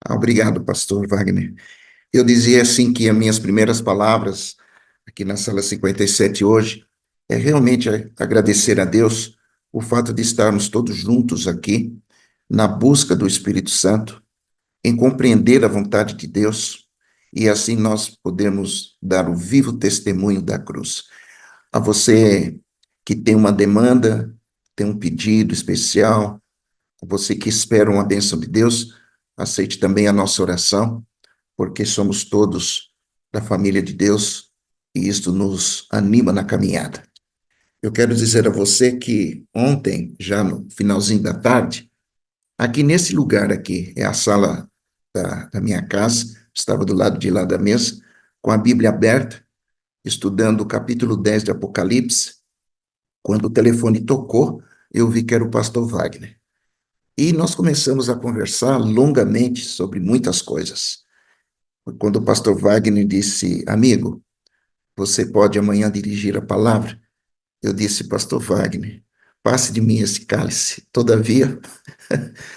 Obrigado, pastor Wagner. Eu dizia assim que as minhas primeiras palavras aqui na sala 57 hoje é realmente agradecer a Deus o fato de estarmos todos juntos aqui na busca do Espírito Santo, em compreender a vontade de Deus e assim nós podemos dar o vivo testemunho da cruz. A você que tem uma demanda, tem um pedido especial, a você que espera uma bênção de Deus, aceite também a nossa oração porque somos todos da família de Deus e isto nos anima na caminhada. Eu quero dizer a você que ontem, já no finalzinho da tarde, aqui nesse lugar aqui, é a sala da minha casa, estava do lado de lá da mesa, com a Bíblia aberta, estudando o capítulo 10 de Apocalipse. Quando o telefone tocou, eu vi que era o pastor Wagner. E nós começamos a conversar longamente sobre muitas coisas. Quando o pastor Wagner disse, amigo, você pode amanhã dirigir a palavra? Eu disse, pastor Wagner, passe de mim esse cálice. Todavia,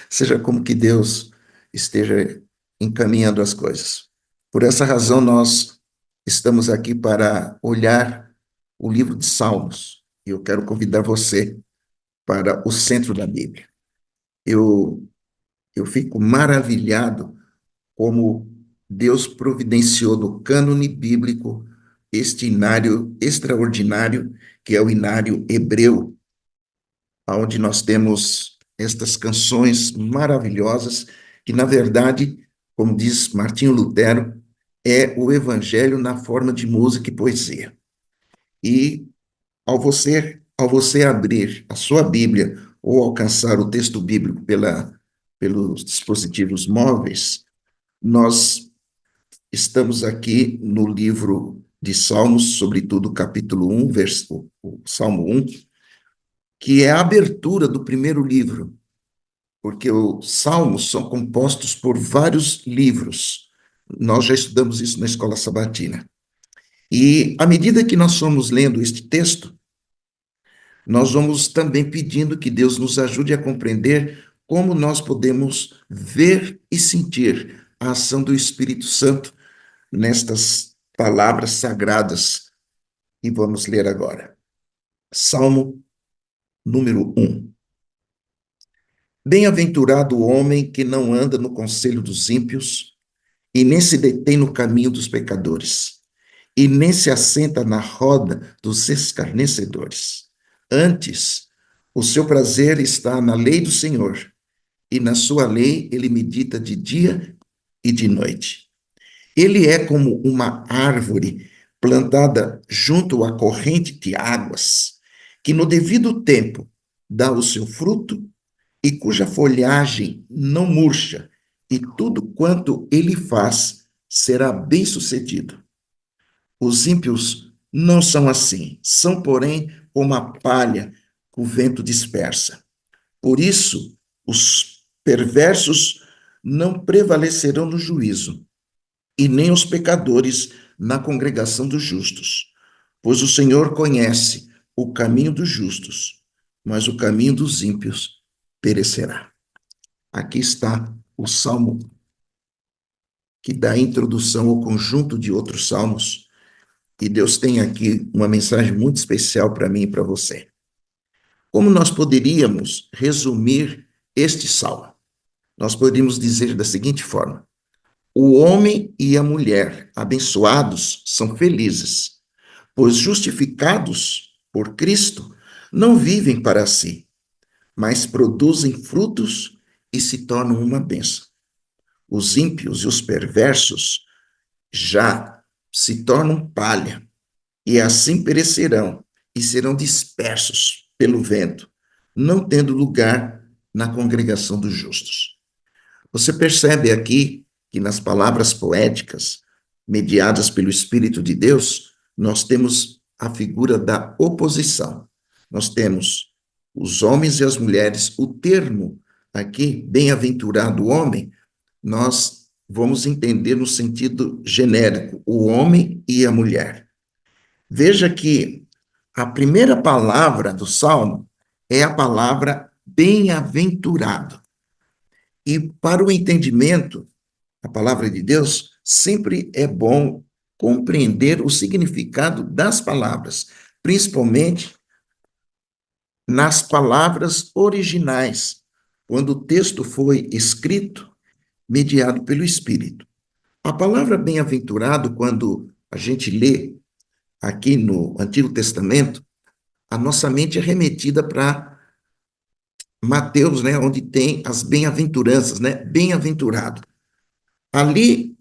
seja como que Deus esteja encaminhando as coisas. Por essa razão, nós estamos aqui para olhar o livro de Salmos. E eu quero convidar você para o centro da Bíblia. Eu, eu fico maravilhado como Deus providenciou no cânone bíblico este inário extraordinário, que é o inário hebreu, onde nós temos estas canções maravilhosas, que, na verdade, como diz Martinho Lutero, é o evangelho na forma de música e poesia. E ao você abrir a sua Bíblia ou alcançar o texto bíblico pelos dispositivos móveis, nós estamos aqui no livro de Salmos, sobretudo capítulo 1, o Salmo 1, que é a abertura do primeiro livro, porque os Salmos são compostos por vários livros. Nós já estudamos isso na escola sabatina. E à medida que nós fomos lendo este texto, nós vamos também pedindo que Deus nos ajude a compreender como nós podemos ver e sentir a ação do Espírito Santo nestas palavras sagradas. E vamos ler agora. Salmo número 1. Bem-aventurado o homem que não anda no conselho dos ímpios, e nem se detém no caminho dos pecadores, e nem se assenta na roda dos escarnecedores. Antes, o seu prazer está na lei do Senhor, e na sua lei ele medita de dia e de noite. Ele é como uma árvore plantada junto à corrente de águas, que no devido tempo dá o seu fruto e cuja folhagem não murcha, e tudo quanto ele faz será bem-sucedido. Os ímpios não são assim, são, porém, como a palha que o vento dispersa. Por isso, os perversos não prevalecerão no juízo, e nem os pecadores na congregação dos justos. Pois o Senhor conhece o caminho dos justos, mas o caminho dos ímpios perecerá. Aqui está o salmo que dá introdução ao conjunto de outros salmos, e Deus tem aqui uma mensagem muito especial para mim e para você. Como nós poderíamos resumir este salmo? Nós poderíamos dizer da seguinte forma: o homem e a mulher abençoados são felizes, pois justificados por Cristo, não vivem para si, mas produzem frutos e se tornam uma bênção. Os ímpios e os perversos já se tornam palha, e assim perecerão e serão dispersos pelo vento, não tendo lugar na congregação dos justos. Você percebe aqui que nas palavras poéticas, mediadas pelo Espírito de Deus, nós temos a figura da oposição. Nós temos os homens e as mulheres. O termo aqui, bem-aventurado homem, nós vamos entender no sentido genérico, o homem e a mulher. Veja que a primeira palavra do Salmo é a palavra bem-aventurado. E para o entendimento, a palavra de Deus, sempre é bom compreender o significado das palavras, principalmente nas palavras originais, quando o texto foi escrito, mediado pelo Espírito. A palavra bem-aventurado, quando a gente lê aqui no Antigo Testamento, a nossa mente é remetida para Mateus, né, onde tem as bem-aventuranças, né? Bem-aventurado. Ali,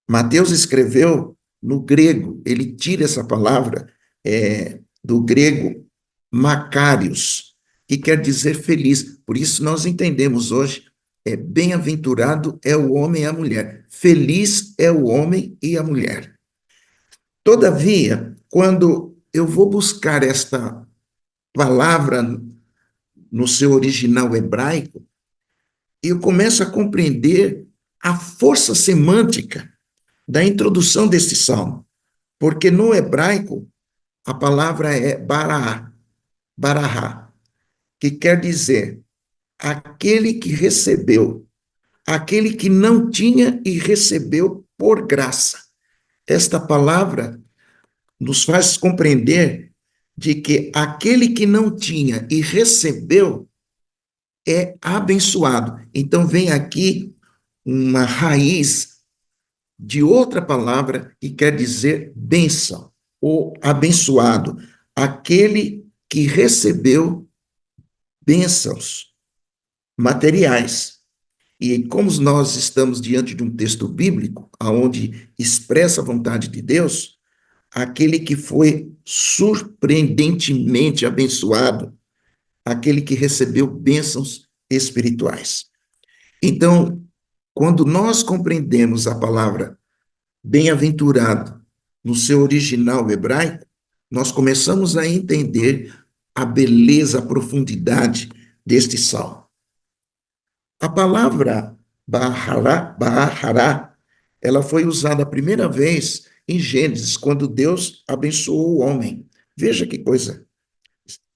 Mateus escreveu no grego, ele tira essa palavra do grego Macários, que quer dizer feliz. Por isso nós entendemos hoje, bem-aventurado é o homem e a mulher, feliz é o homem e a mulher. Todavia, quando eu vou buscar esta palavra no seu original hebraico, eu começo a compreender a força semântica da introdução desse salmo, porque no hebraico a palavra é barahá, que quer dizer aquele que recebeu, aquele que não tinha e recebeu por graça. Esta palavra nos faz compreender de que aquele que não tinha e recebeu é abençoado. Então vem aqui uma raiz de outra palavra que quer dizer bênção ou abençoado, aquele que recebeu bênçãos materiais. E como nós estamos diante de um texto bíblico, onde expressa a vontade de Deus, aquele que foi surpreendentemente abençoado, aquele que recebeu bênçãos espirituais. Então, quando nós compreendemos a palavra bem-aventurado no seu original hebraico, nós começamos a entender a beleza, a profundidade deste salmo. A palavra Bahará, ela foi usada a primeira vez em Gênesis, quando Deus abençoou o homem. Veja que coisa.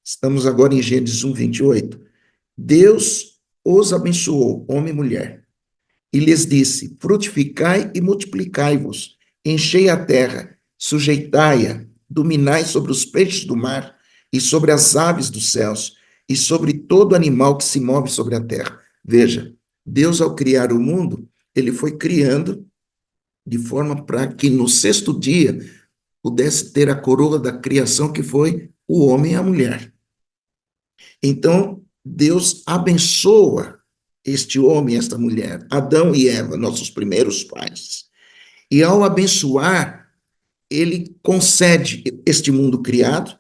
Estamos agora em Gênesis 1, 28. Deus os abençoou, homem e mulher, e lhes disse: frutificai e multiplicai-vos, enchei a terra, sujeitai-a, dominai sobre os peixes do mar e sobre as aves dos céus e sobre todo animal que se move sobre a terra. Veja, Deus, ao criar o mundo, ele foi criando de forma para que no sexto dia pudesse ter a coroa da criação, que foi o homem e a mulher. Então, Deus abençoa este homem e esta mulher, Adão e Eva, nossos primeiros pais. E ao abençoar, ele concede este mundo criado,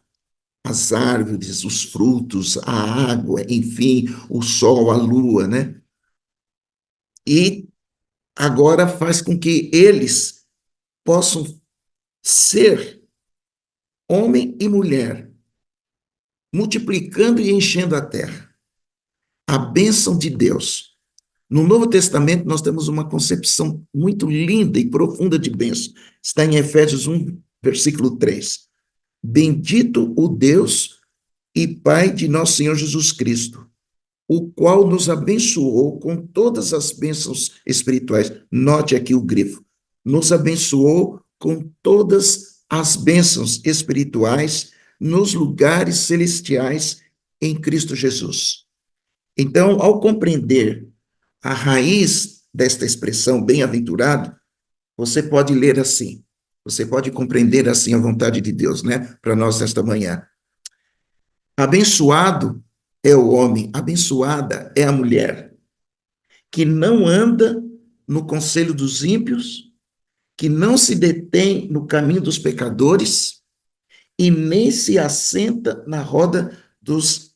as árvores, os frutos, a água, enfim, o sol, a lua, né? E agora faz com que eles possam ser homem e mulher, multiplicando e enchendo a terra. A bênção de Deus. No Novo Testamento, nós temos uma concepção muito linda e profunda de bênção. Está em Efésios 1, versículo 3. Bendito o Deus e Pai de nosso Senhor Jesus Cristo, o qual nos abençoou com todas as bênçãos espirituais. Note aqui o grifo. Nos abençoou com todas as bênçãos espirituais nos lugares celestiais em Cristo Jesus. Então, ao compreender a raiz desta expressão bem-aventurado, você pode ler assim, você pode compreender assim a vontade de Deus, né? Para nós nesta manhã. Abençoado é o homem, abençoada é a mulher, que não anda no conselho dos ímpios, que não se detém no caminho dos pecadores e nem se assenta na roda dos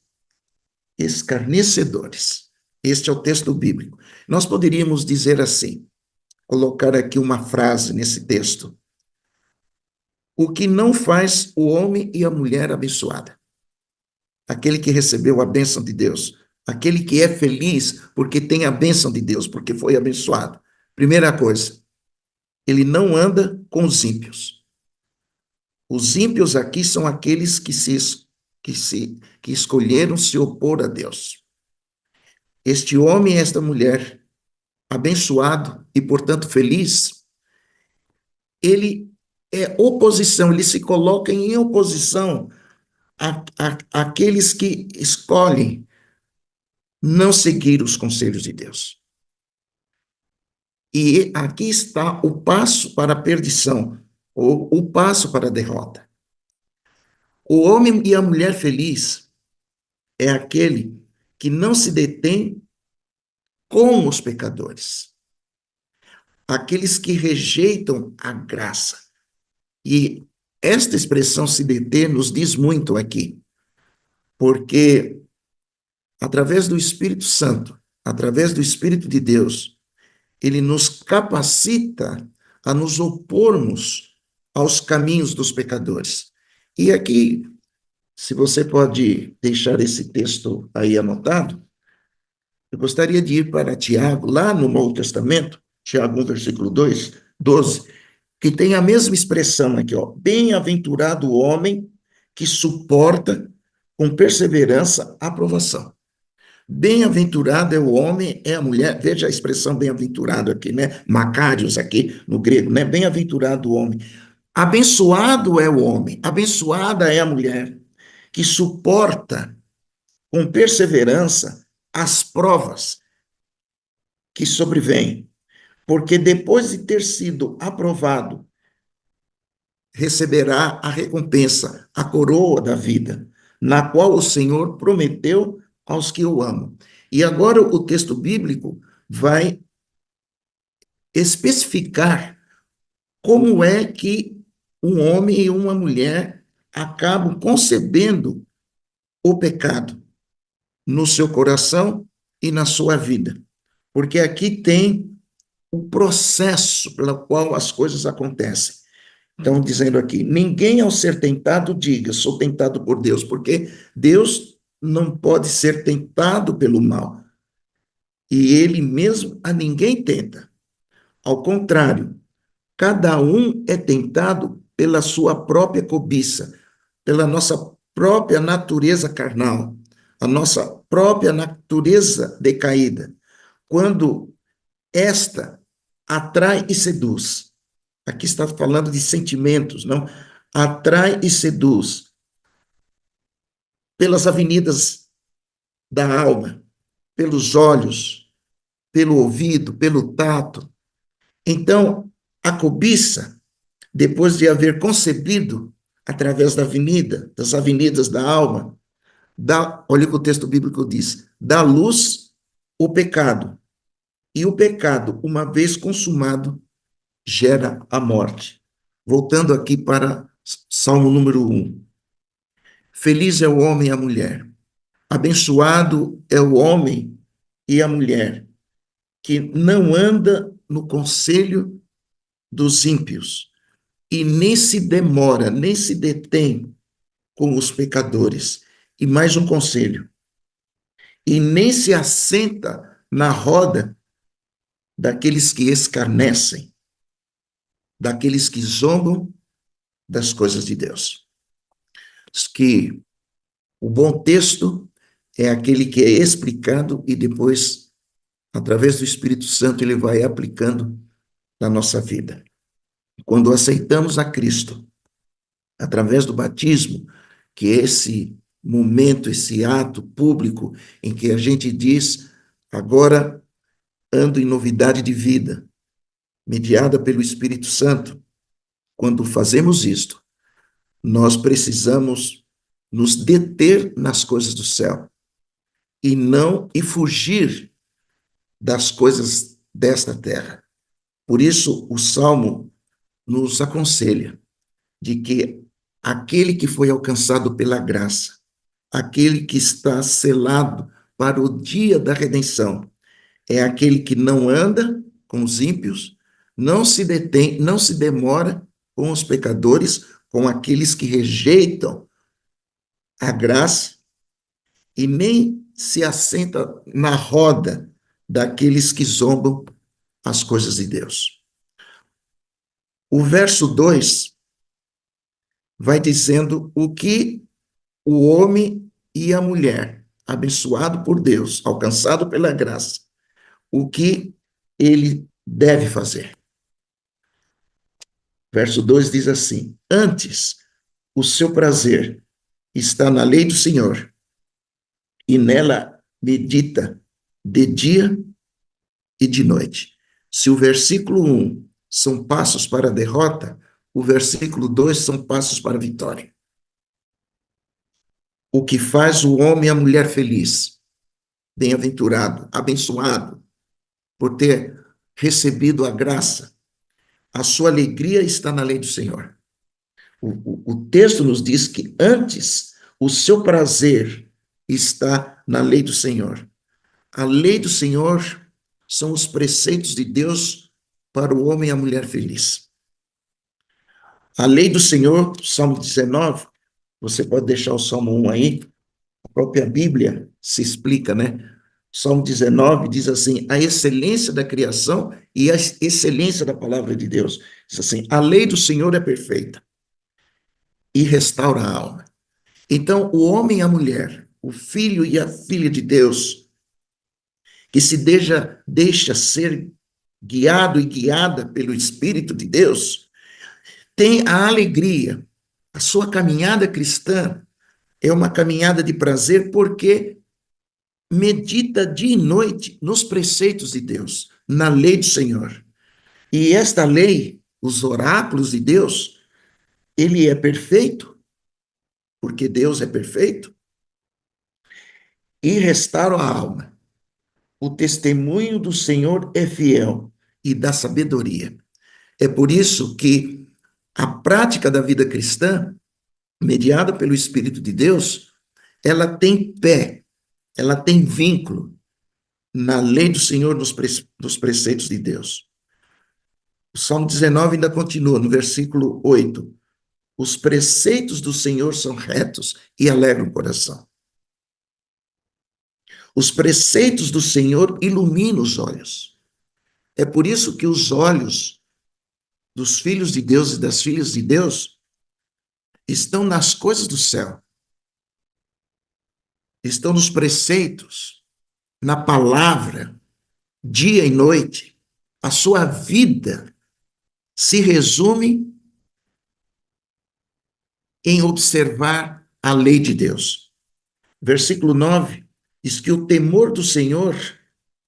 escarnecedores. Este é o texto bíblico. Nós poderíamos dizer assim, colocar aqui uma frase nesse texto. O que não faz o homem e a mulher abençoada? Aquele que recebeu a bênção de Deus, aquele que é feliz porque tem a bênção de Deus, porque foi abençoado. Primeira coisa, ele não anda com os ímpios. Os ímpios aqui são aqueles que escolheram se opor a Deus. Este homem e esta mulher abençoado e, portanto, feliz, ele é oposição, ele se coloca em oposição àqueles que escolhem não seguir os conselhos de Deus. E aqui está o passo para a perdição, ou o passo para a derrota. O homem e a mulher feliz é aquele que não se detém com os pecadores, aqueles que rejeitam a graça. E esta expressão se deter nos diz muito aqui, porque através do Espírito Santo, através do Espírito de Deus, ele nos capacita a nos opormos aos caminhos dos pecadores. E aqui, se você pode deixar esse texto aí anotado, eu gostaria de ir para Tiago, lá no Novo Testamento, Tiago 1, versículo 12, que tem a mesma expressão aqui, ó. Bem-aventurado o homem que suporta com perseverança a provação. Bem-aventurado é o homem, é a mulher, veja a expressão bem-aventurado aqui, né? Macários aqui no grego, né? Bem-aventurado o homem. Abençoado é o homem, abençoada é a mulher que suporta com perseverança as provas que sobrevêm, porque depois de ter sido aprovado, receberá a recompensa, a coroa da vida, na qual o Senhor prometeu aos que o amam. E agora o texto bíblico vai especificar como é que um homem e uma mulher acabam concebendo o pecado no seu coração e na sua vida. Porque aqui tem o processo pelo qual as coisas acontecem. Então, dizendo aqui, ninguém ao ser tentado diga, sou tentado por Deus, porque Deus não pode ser tentado pelo mal. E ele mesmo a ninguém tenta. Ao contrário, cada um é tentado pela sua própria cobiça, pela nossa própria natureza carnal, a nossa própria natureza decaída. Quando esta atrai e seduz. Aqui está falando de sentimentos, não? Atrai e seduz pelas avenidas da alma, pelos olhos, pelo ouvido, pelo tato. Então, a cobiça, depois de haver concebido através das avenidas da alma, olha o que o texto bíblico diz, dá luz o pecado. E o pecado, uma vez consumado, gera a morte. Voltando aqui para Salmo número 1. Feliz é o homem e a mulher. Abençoado é o homem e a mulher que não anda no conselho dos ímpios e nem se demora, nem se detém com os pecadores. E mais um conselho. E nem se assenta na roda daqueles que escarnecem, daqueles que zombam das coisas de Deus. Diz que o bom texto é aquele que é explicado e depois, através do Espírito Santo, ele vai aplicando na nossa vida. Quando aceitamos a Cristo, através do batismo, que é esse momento, esse ato público em que a gente diz, agora ando em novidade de vida, mediada pelo Espírito Santo. Quando fazemos isto, nós precisamos nos deter nas coisas do céu e fugir das coisas desta terra. Por isso, o Salmo nos aconselha de que aquele que foi alcançado pela graça, aquele que está selado para o dia da redenção, é aquele que não anda com os ímpios, não se detém, não se demora com os pecadores, com aqueles que rejeitam a graça e nem se assenta na roda daqueles que zombam as coisas de Deus. O verso 2 vai dizendo o que o homem e a mulher, abençoado por Deus, alcançado pela graça, o que ele deve fazer. Verso 2 diz assim: antes o seu prazer está na lei do Senhor, e nela medita de dia e de noite. Se o versículo 1 são passos para a derrota, o versículo 2 são passos para a vitória. O que faz o homem e a mulher feliz, bem-aventurado, abençoado, por ter recebido a graça. A sua alegria está na lei do Senhor. O texto nos diz que antes o seu prazer está na lei do Senhor. A lei do Senhor são os preceitos de Deus para o homem e a mulher feliz. A lei do Senhor, Salmo 19, você pode deixar o Salmo 1 aí, a própria Bíblia se explica, né? Salmo 19 diz assim: a excelência da criação e a excelência da palavra de Deus. Diz assim: a lei do Senhor é perfeita e restaura a alma. Então, o homem e a mulher, o filho e a filha de Deus, que se deixa ser guiado e guiada pelo Espírito de Deus, tem a alegria. A sua caminhada cristã é uma caminhada de prazer porque medita dia e noite nos preceitos de Deus, na lei do Senhor. E esta lei, os oráculos de Deus, ele é perfeito, porque Deus é perfeito, e restaura a alma. O testemunho do Senhor é fiel e dá sabedoria. É por isso que a prática da vida cristã, mediada pelo Espírito de Deus, ela tem pé, ela tem vínculo na lei do Senhor, nos preceitos de Deus. O Salmo 19 ainda continua, no versículo 8. Os preceitos do Senhor são retos e alegram o coração. Os preceitos do Senhor iluminam os olhos. É por isso que os olhos dos filhos de Deus e das filhas de Deus estão nas coisas do céu. Estão nos preceitos, na palavra, dia e noite. A sua vida se resume em observar a lei de Deus. Versículo 9 diz que o temor do Senhor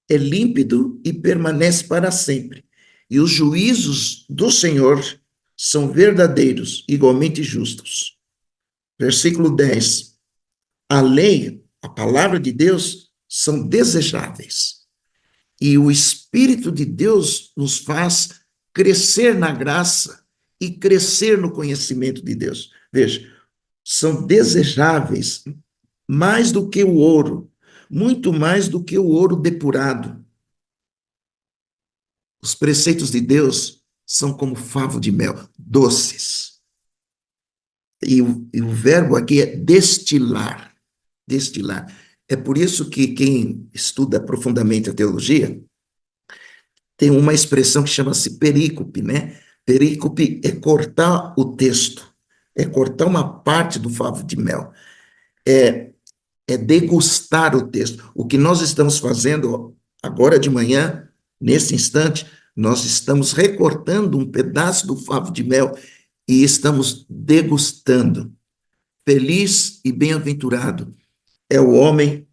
é límpido e permanece para sempre, e os juízos do Senhor são verdadeiros, igualmente justos. Versículo 10. A lei, a palavra de Deus, são desejáveis, e o Espírito de Deus nos faz crescer na graça e crescer no conhecimento de Deus. Veja, são desejáveis mais do que o ouro, muito mais do que o ouro depurado. Os preceitos de Deus são como favo de mel, doces. E o verbo aqui é destilar, destilar. É por isso que quem estuda profundamente a teologia tem uma expressão que chama-se perícope, né? Perícope é cortar o texto, é cortar uma parte do favo de mel, é degustar o texto. O que nós estamos fazendo agora de manhã, nesse instante, nós estamos recortando um pedaço do favo de mel e estamos degustando. Feliz e bem-aventurado é o homem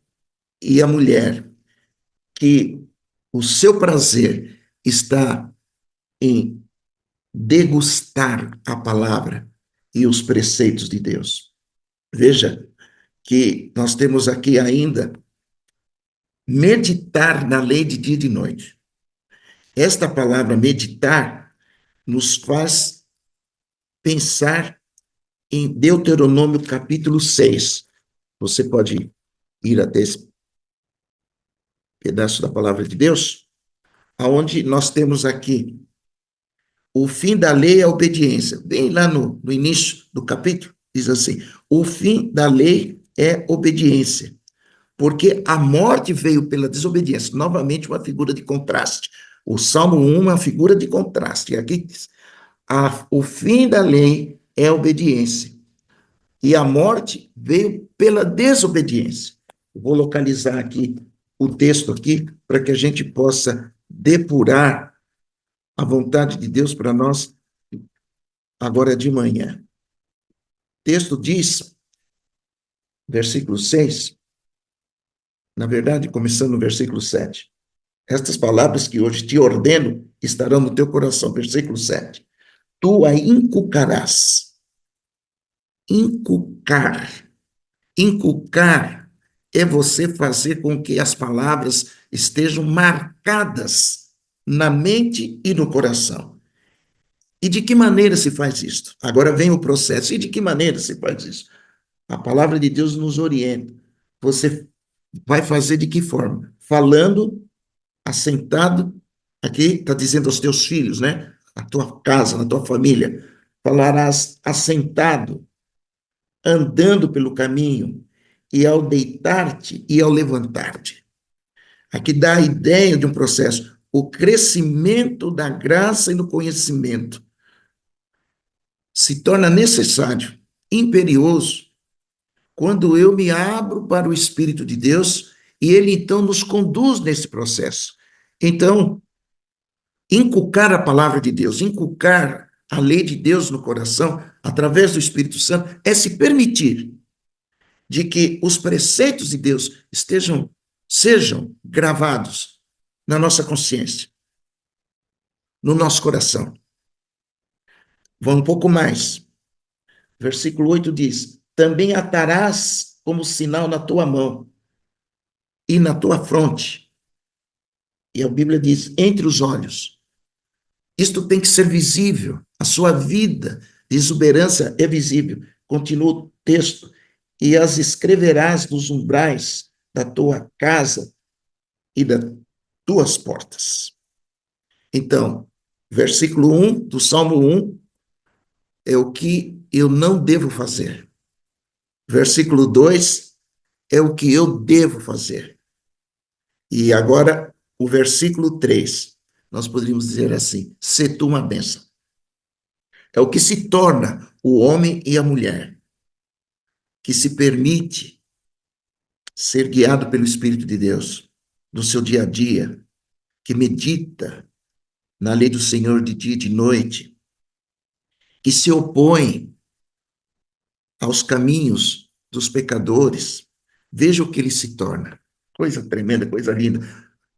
e a mulher que o seu prazer está em degustar a palavra e os preceitos de Deus. Veja que nós temos aqui ainda meditar na lei de dia e de noite. Esta palavra meditar nos faz pensar em Deuteronômio capítulo 6. Você pode ir até esse pedaço da palavra de Deus, aonde nós temos aqui o fim da lei é a obediência. Bem lá no início do capítulo, diz assim: o fim da lei é obediência, porque a morte veio pela desobediência. Novamente, uma figura de contraste. O Salmo 1 é uma figura de contraste. Aqui diz: o fim da lei é a obediência, e a morte veio pela desobediência. Eu vou localizar aqui o texto aqui para que a gente possa depurar a vontade de Deus para nós agora de manhã. O texto diz, versículo 6, na verdade, começando no versículo 7, estas palavras que hoje te ordeno estarão no teu coração, versículo 7. Tu a inculcarás. Inculcar. Inculcar é você fazer com que as palavras estejam marcadas na mente e no coração. E de que maneira se faz isso? Agora vem o processo. E de que maneira se faz isso? A palavra de Deus nos orienta. Você vai fazer de que forma? Falando, assentado, aqui está dizendo aos teus filhos, né? Na tua casa, na tua família. Falarás assentado, andando pelo caminho, e ao deitar-te e ao levantar-te. Aqui dá a ideia de um processo, o crescimento da graça e do conhecimento se torna necessário, imperioso, quando eu me abro para o Espírito de Deus e ele então nos conduz nesse processo. Então, inculcar a palavra de Deus, inculcar a lei de Deus no coração, através do Espírito Santo, é se permitir de que os preceitos de Deus sejam gravados na nossa consciência, no nosso coração. Vamos um pouco mais. Versículo 8 diz: também atarás como sinal na tua mão e na tua fronte. E a Bíblia diz, entre os olhos. Isto tem que ser visível. A sua vida de exuberância é visível. Continua o texto. E as escreverás nos umbrais da tua casa e das tuas portas. Então, versículo 1 do Salmo 1 é o que eu não devo fazer. Versículo 2 é o que eu devo fazer. E agora, o versículo 3, nós poderíamos dizer assim, se tu uma bênção. É o que se torna o homem e a mulher, que se permite ser guiado pelo Espírito de Deus, no seu dia a dia, que medita na lei do Senhor de dia e de noite, que se opõe aos caminhos dos pecadores. Veja o que ele se torna. Coisa tremenda, coisa linda.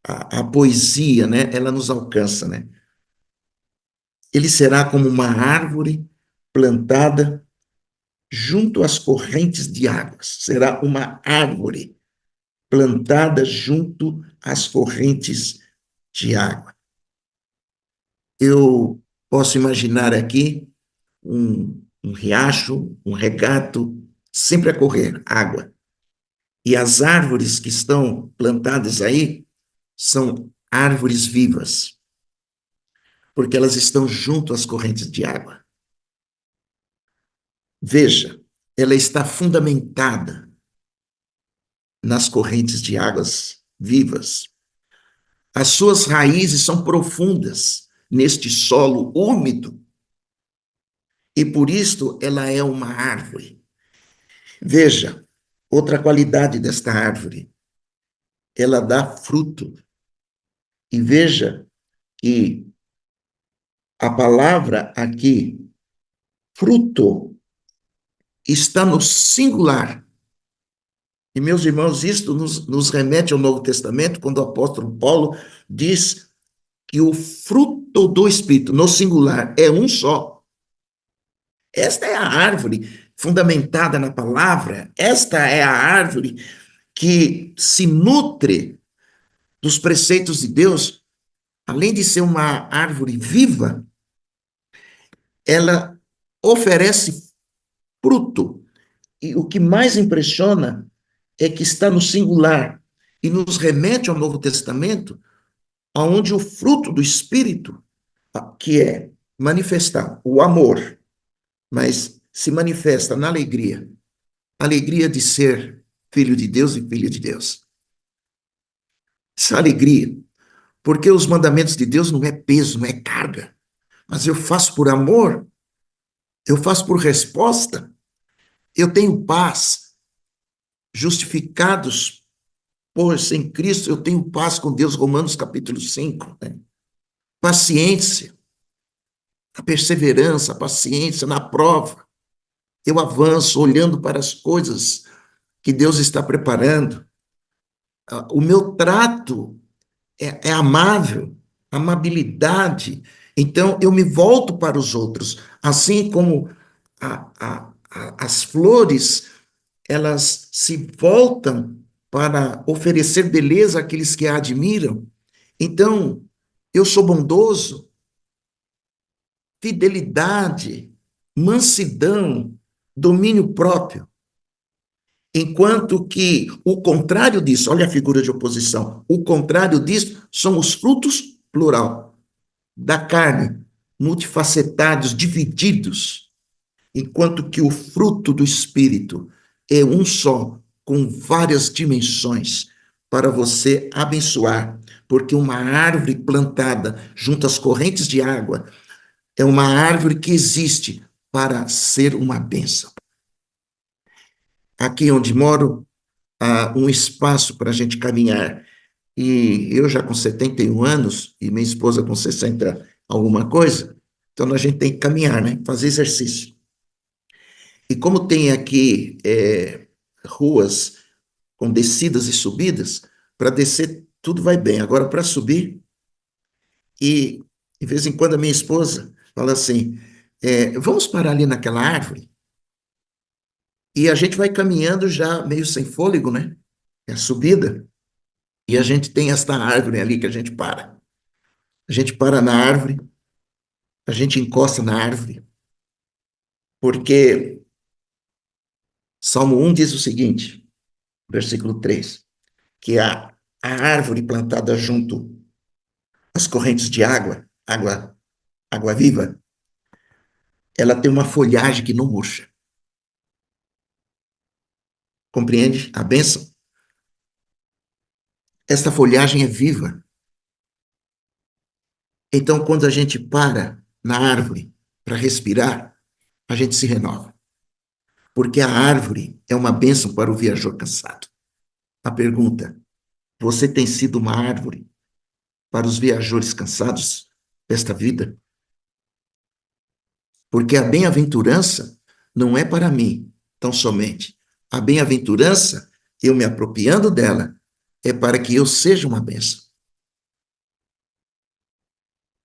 A poesia, né? Ela nos alcança, né? Ele será como uma árvore plantada junto às correntes de águas. Será uma árvore plantada junto às correntes de água. Eu posso imaginar aqui um riacho, um regato, sempre a correr água. E as árvores que estão plantadas aí são árvores vivas, porque elas estão junto às correntes de água. Veja, ela está fundamentada nas correntes de águas vivas. As suas raízes são profundas neste solo úmido e por isso ela é uma árvore. Veja, outra qualidade desta árvore, ela dá fruto. E veja que a palavra aqui, fruto, está no singular. E, meus irmãos, isto nos remete ao Novo Testamento, quando o apóstolo Paulo diz que o fruto do Espírito, no singular, é um só. Esta é a árvore fundamentada na palavra, esta é a árvore que se nutre dos preceitos de Deus, além de ser uma árvore viva, ela oferece fruto. E o que mais impressiona é que está no singular e nos remete ao Novo Testamento, onde o fruto do Espírito, que é manifestar o amor, mas se manifesta na alegria, alegria de ser filho de Deus e filha de Deus. Essa alegria, porque os mandamentos de Deus não é peso, não é carga, mas eu faço por amor, eu faço por resposta, eu tenho paz, justificados Pois em Cristo eu tenho paz com Deus, Romanos capítulo 5, né? Paciência, a perseverança, a paciência na prova. Eu avanço olhando para as coisas que Deus está preparando. O meu trato é amável, amabilidade. Então, eu me volto para os outros. Assim como as flores, elas se voltam para oferecer beleza àqueles que a admiram. Então, eu sou bondoso, fidelidade, mansidão, domínio próprio. Enquanto que o contrário disso, olha a figura de oposição, o contrário disso são os frutos, plural, da carne, multifacetados, divididos, enquanto que o fruto do Espírito é um só, com várias dimensões, para você abençoar, porque uma árvore plantada junto às correntes de água é uma árvore que existe para ser uma bênção. Aqui onde moro, há um espaço para a gente caminhar. E eu já com 71 anos, e minha esposa com 60 alguma coisa, então a gente tem que caminhar, né? Fazer exercício. E como tem aqui ruas com descidas e subidas, para descer tudo vai bem. Agora, para subir, e de vez em quando a minha esposa fala assim: vamos parar ali naquela árvore? E a gente vai caminhando já meio sem fôlego, né? É a subida. E a gente tem esta árvore ali que a gente para. A gente para na árvore, a gente encosta na árvore, porque Salmo 1 diz o seguinte, versículo 3, que a árvore plantada junto às correntes de água, água viva, ela tem uma folhagem que não murcha. Compreende a bênção? Esta folhagem é viva. Então, quando a gente para na árvore para respirar, a gente se renova. Porque a árvore é uma bênção para o viajor cansado. A pergunta: você tem sido uma árvore para os viajores cansados desta vida? Porque a bem-aventurança não é para mim, tão somente. A bem-aventurança, eu me apropriando dela, é para que eu seja uma bênção.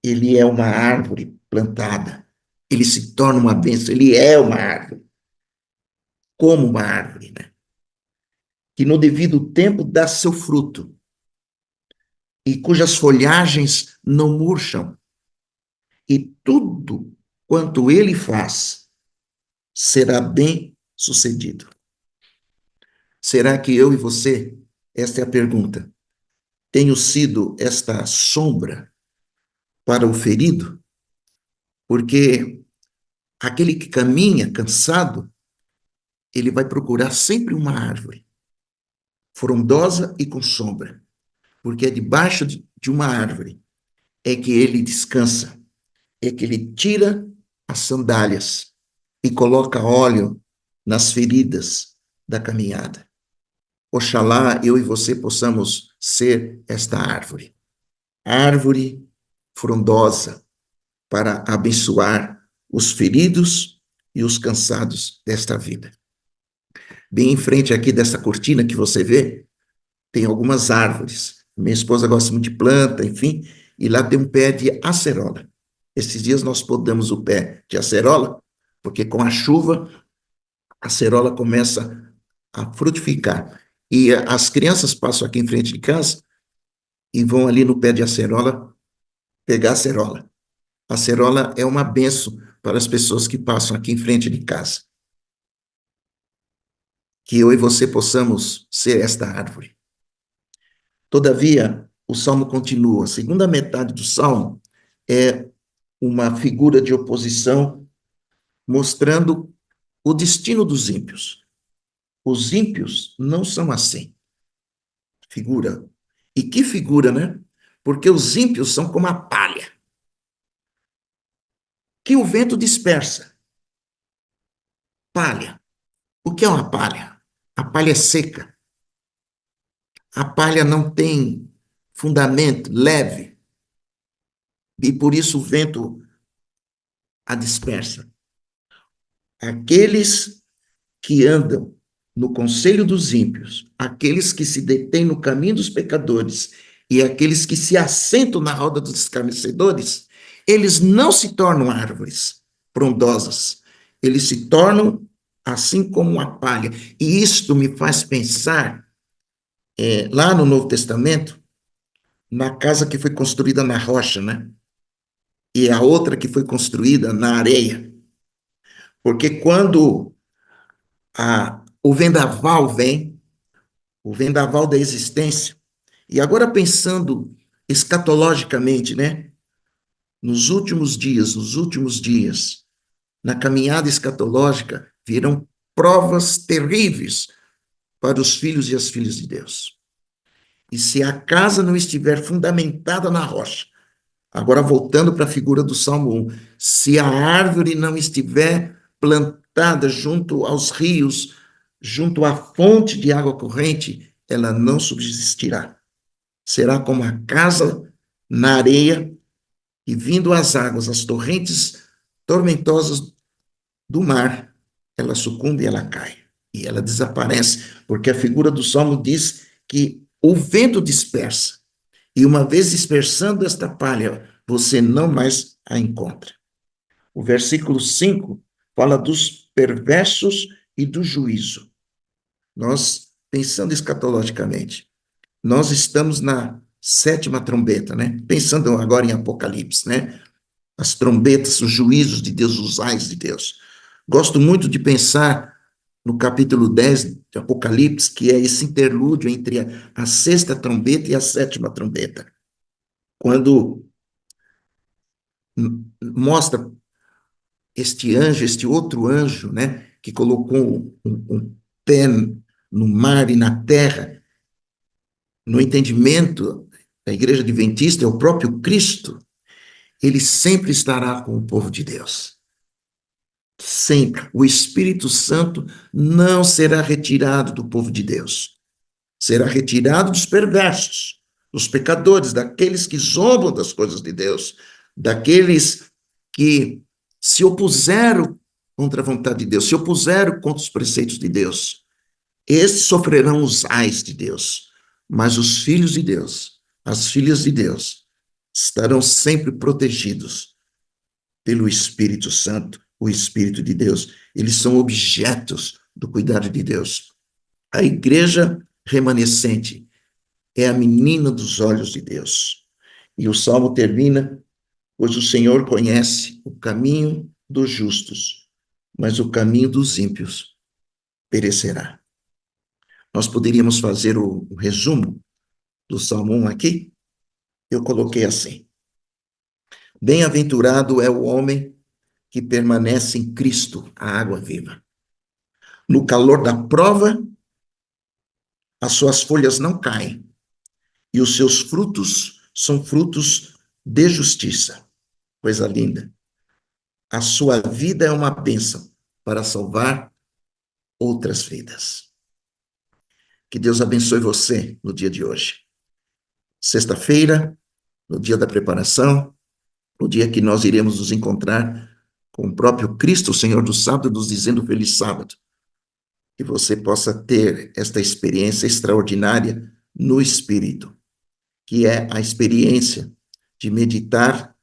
Ele é uma árvore plantada. Ele se torna uma bênção. Ele é uma árvore. Como uma árvore, né? Que no devido tempo dá seu fruto e cujas folhagens não murcham. E tudo quanto ele faz será bem sucedido. Será que eu e você, esta é a pergunta, tenho sido esta sombra para o ferido? Porque aquele que caminha cansado, ele vai procurar sempre uma árvore, frondosa e com sombra, porque é debaixo de uma árvore é que ele descansa, é que ele tira as sandálias e coloca óleo nas feridas da caminhada. Oxalá eu e você possamos ser esta árvore. Árvore frondosa para abençoar os feridos e os cansados desta vida. Bem em frente aqui dessa cortina que você vê, tem algumas árvores. Minha esposa gosta muito de planta, enfim, e lá tem um pé de acerola. Esses dias nós podamos o pé de acerola, porque com a chuva a acerola começa a frutificar. E as crianças passam aqui em frente de casa e vão ali no pé de acerola pegar acerola. A acerola é uma benção para as pessoas que passam aqui em frente de casa. Que eu e você possamos ser esta árvore. Todavia, o salmo continua. A segunda metade do salmo é uma figura de oposição mostrando o destino dos ímpios. Os ímpios não são assim. Figura. E que figura, né? Porque os ímpios são como a palha, que o vento dispersa. Palha. O que é uma palha? A palha é seca. a palha não tem fundamento leve, e por isso o vento a dispersa. Aqueles que andam no conselho dos ímpios, aqueles que se detêm no caminho dos pecadores e aqueles que se assentam na roda dos escarnecedores, eles não se tornam árvores frondosas, eles se tornam assim como a palha. E isto me faz pensar, lá no Novo Testamento, na casa que foi construída na rocha, né? E a outra que foi construída na areia. Porque quando o vendaval vem, o vendaval da existência, e agora pensando escatologicamente, né? Nos últimos dias, na caminhada escatológica, virão provas terríveis para os filhos e as filhas de Deus. E se a casa não estiver fundamentada na rocha, agora voltando para a figura do Salmo 1, se a árvore não estiver plantada junto aos rios, junto à fonte de água corrente, ela não subsistirá. Será como a casa na areia e vindo as águas, as torrentes tormentosas do mar, ela sucumbe e ela cai. E ela desaparece, porque a figura do Salmo diz que o vento dispersa. E uma vez dispersando esta palha, você não mais a encontra. O versículo 5 fala dos perversos e do juízo. Nós, pensando escatologicamente, nós estamos na sétima trombeta, né? Pensando agora em Apocalipse, né? As trombetas, os juízos de Deus, os ais de Deus. Gosto muito de pensar no capítulo 10 de Apocalipse, que é esse interlúdio entre a sexta trombeta e a sétima trombeta. Quando mostra este anjo, este outro anjo, né, que colocou um pé no mar e na terra, no entendimento da igreja adventista, é o próprio Cristo, ele sempre estará com o povo de Deus. Sempre. O Espírito Santo não será retirado do povo de Deus. Será retirado dos perversos, dos pecadores, daqueles que zombam das coisas de Deus, daqueles que se opuseram contra a vontade de Deus, se opuseram contra os preceitos de Deus. Esses sofrerão os ais de Deus, mas os filhos de Deus, as filhas de Deus, estarão sempre protegidos pelo Espírito Santo, o Espírito de Deus. Eles são objetos do cuidado de Deus. A igreja remanescente é a menina dos olhos de Deus. E o salmo termina: pois o Senhor conhece o caminho dos justos, mas o caminho dos ímpios perecerá. Nós poderíamos fazer o resumo do Salmo 1 aqui? Eu coloquei assim: bem-aventurado é o homem que permanece em Cristo, a água viva. No calor da prova, as suas folhas não caem, e os seus frutos são frutos de justiça. Coisa linda. A sua vida é uma bênção para salvar outras vidas. Que Deus abençoe você no dia de hoje. Sexta-feira, no dia da preparação, no dia que nós iremos nos encontrar com o próprio Cristo, o Senhor do sábado, nos dizendo feliz sábado. Que você possa ter esta experiência extraordinária no Espírito, que é a experiência de meditar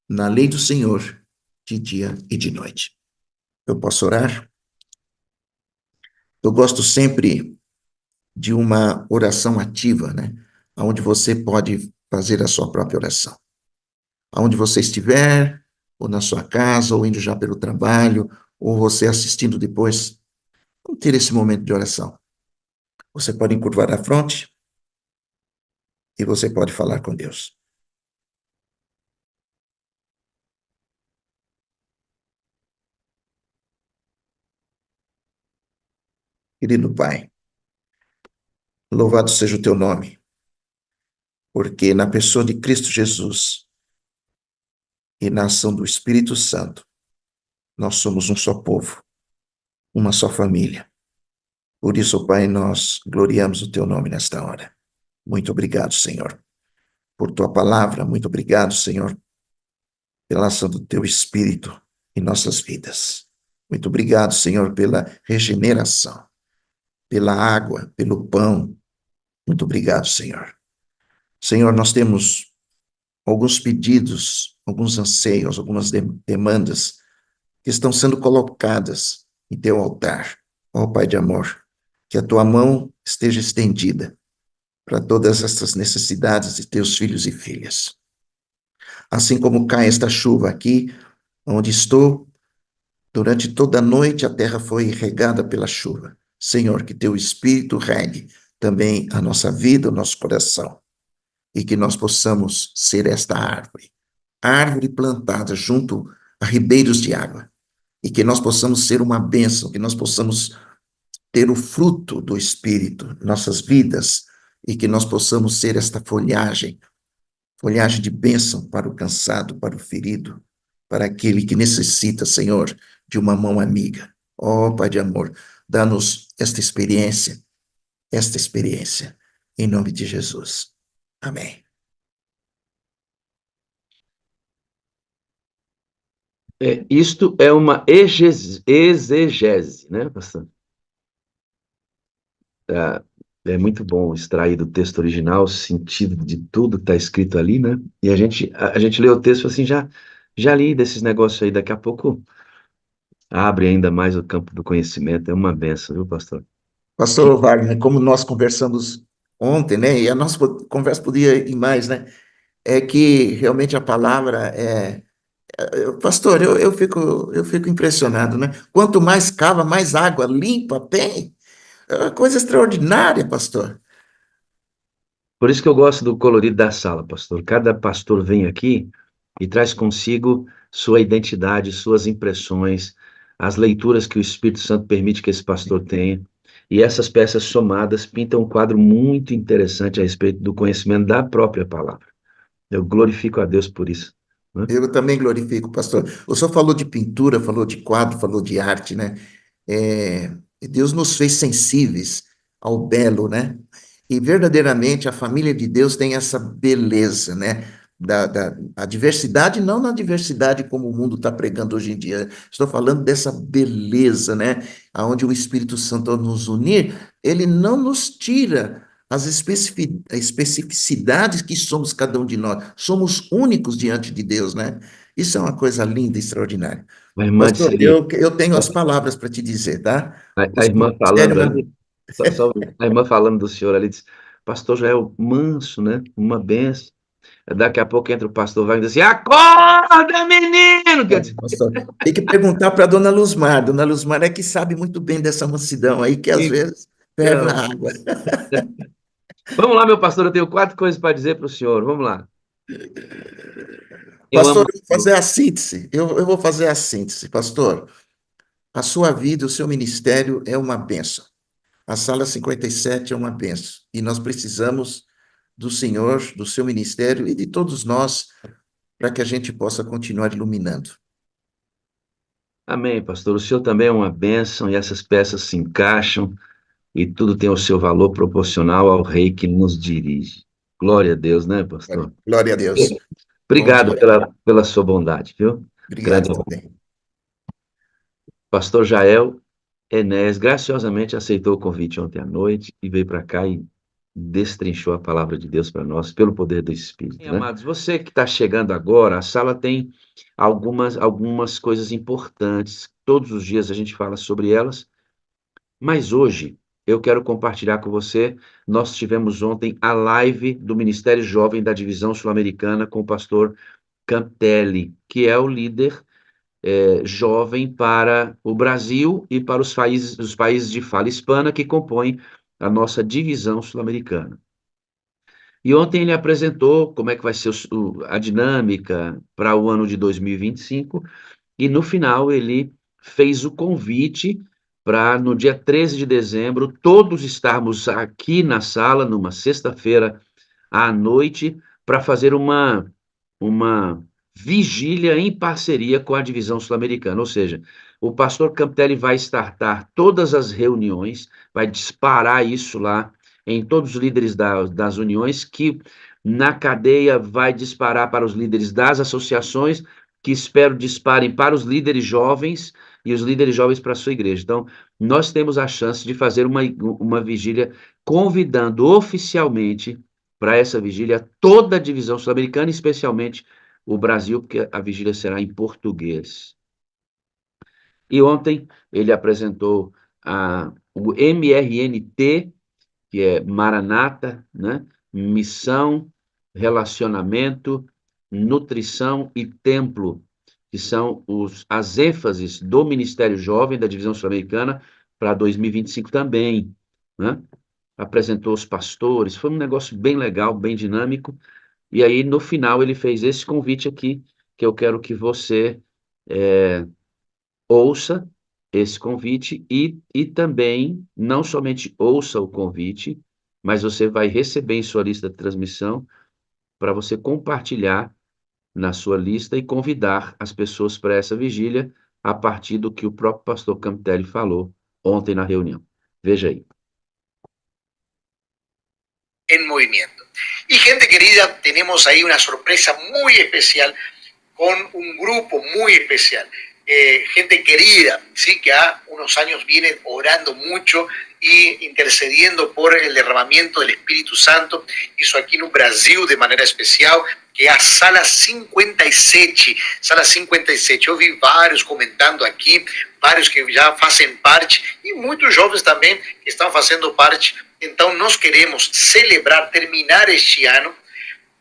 na lei do Senhor de dia e de noite. Eu posso orar? Eu gosto sempre de uma oração ativa, né? Onde você pode fazer a sua própria oração. Aonde você estiver, ou na sua casa, ou indo já pelo trabalho, ou você assistindo depois, vamos ter esse momento de oração. Você pode encurvar a fronte e você pode falar com Deus. Querido Pai, louvado seja o teu nome, porque na pessoa de Cristo Jesus e na ação do Espírito Santo, nós somos um só povo, uma só família. Por isso, Pai, nós gloriamos o teu nome nesta hora. Muito obrigado, Senhor, por tua palavra. Muito obrigado, Senhor, pela ação do teu Espírito em nossas vidas. Muito obrigado, Senhor, pela regeneração, pela água, pelo pão. Muito obrigado, Senhor. Senhor, nós temos alguns pedidos, alguns anseios, algumas demandas que estão sendo colocadas em teu altar. Ó Pai de amor, que a tua mão esteja estendida para todas essas necessidades de teus filhos e filhas. Assim como cai esta chuva aqui, onde estou, durante toda a noite a terra foi regada pela chuva. Senhor, que teu Espírito regue também a nossa vida, o nosso coração, e que nós possamos ser esta árvore, árvore plantada junto a ribeiros de água, e que nós possamos ser uma bênção, que nós possamos ter o fruto do Espírito em nossas vidas, e que nós possamos ser esta folhagem, folhagem de bênção para o cansado, para o ferido, para aquele que necessita, Senhor, de uma mão amiga. Ó Pai de amor, dá-nos esta experiência, em nome de Jesus. Amém. Isto é uma exegese, né, pastor? É muito bom extrair do texto original o sentido de tudo que está escrito ali, né? E a gente lê o texto assim, já li desses negócios aí, daqui a pouco abre ainda mais o campo do conhecimento. É uma benção, viu, pastor? Pastor Wagner, como nós conversamos ontem, né, e a nossa conversa podia ir mais, né, é que realmente a palavra pastor, eu fico impressionado, né? Quanto mais cava, mais água limpa tem. É uma coisa extraordinária, pastor. Por isso que eu gosto do colorido da sala, pastor. Cada pastor vem aqui e traz consigo sua identidade, suas impressões, as leituras que o Espírito Santo permite que esse pastor tenha. E essas peças somadas pintam um quadro muito interessante a respeito do conhecimento da própria palavra. Eu glorifico a Deus por isso, né? Eu também glorifico, pastor. O senhor falou de pintura, falou de quadro, falou de arte, né? É, Deus nos fez sensíveis ao belo, né? E verdadeiramente a família de Deus tem essa beleza, né? A diversidade, não na diversidade como o mundo está pregando hoje em dia. Estou falando dessa beleza, né? Aonde o Espírito Santo, ao nos unir, ele não nos tira as especificidades que somos cada um de nós. Somos únicos diante de Deus, né? Isso é uma coisa linda, extraordinária. A irmã Pastor, disse ali, eu tenho as palavras para te dizer, tá? O a seu irmã ministério é falando uma... ali, a irmã falando do senhor ali, disse, pastor Joel, manso, né? Uma benção. Daqui a pouco entra o pastor vai e diz assim, acorda, menino! Quer dizer, Pastor, tem que perguntar para a dona Luzmar. Dona Luzmar é que sabe muito bem dessa mansidão aí, que às vezes ferve a então, água. vamos lá, meu pastor, eu tenho 4 coisas para dizer para o senhor. Vamos lá. Eu Pastor, amo eu o vou fazer senhor. a síntese. Eu vou fazer a síntese, pastor. A sua vida, o seu ministério é uma bênção. A sala 57 é uma bênção. E nós precisamos do Senhor, do seu ministério e de todos nós para que a gente possa continuar iluminando. Amém, pastor. O senhor também é uma bênção e essas peças se encaixam e tudo tem o seu valor proporcional ao rei que nos dirige. Glória a Deus, né, pastor? Glória a Deus. Bom Obrigado dia. pela sua bondade, viu? Obrigado Grande abraço. também. Pastor Jael Enéas graciosamente aceitou o convite ontem à noite e veio para cá e destrinchou a palavra de Deus para nós pelo poder do Espírito, né? Amados, você que está chegando agora, a sala tem algumas coisas importantes. Todos os dias a gente fala sobre elas, mas hoje eu quero compartilhar com você. Nós tivemos ontem a live do Ministério Jovem da Divisão Sul-Americana com o pastor Cantelli, que é o líder jovem para o Brasil e para os países de fala hispana que compõem a nossa divisão sul-americana. E ontem ele apresentou como é que vai ser a dinâmica para o ano de 2025, e no final ele fez o convite para, no dia 13 de dezembro, todos estarmos aqui na sala, numa sexta-feira à noite, para fazer uma vigília em parceria com a divisão sul-americana. Ou seja, o pastor Campitelli vai startar todas as reuniões, vai disparar isso lá em todos os líderes das uniões, que na cadeia vai disparar para os líderes das associações, que espero disparem para os líderes jovens e os líderes jovens para a sua igreja. Então, nós temos a chance de fazer uma vigília convidando oficialmente para essa vigília toda a divisão sul-americana, especialmente o Brasil, porque a vigília será em português. E ontem ele apresentou o MRNT, que é Maranata, né? Missão, Relacionamento, Nutrição e Templo, que são as ênfases do Ministério Jovem da Divisão Sul-Americana para 2025 também, né? Apresentou os pastores, foi um negócio bem legal, bem dinâmico, e aí no final ele fez esse convite aqui, que eu quero que você ouça esse convite e também, não somente ouça o convite, mas você vai receber em sua lista de transmissão para você compartilhar na sua lista e convidar as pessoas para essa vigília a partir do que o próprio pastor Campitelli falou ontem na reunião. Veja aí. En movimiento. Y gente querida, tenemos ahí una sorpresa muy especial con un grupo muy especial. Gente querida, ¿sí? Que ha unos años viene orando mucho y intercediendo por el derramamiento del Espíritu Santo. Hizo aquí no Brasil de manera especial, que é a Sala 57. Sala 57. Eu vi vários comentando aqui, vários que já fazem parte, e muitos jovens também que estão fazendo parte. Então, nós queremos celebrar, terminar este ano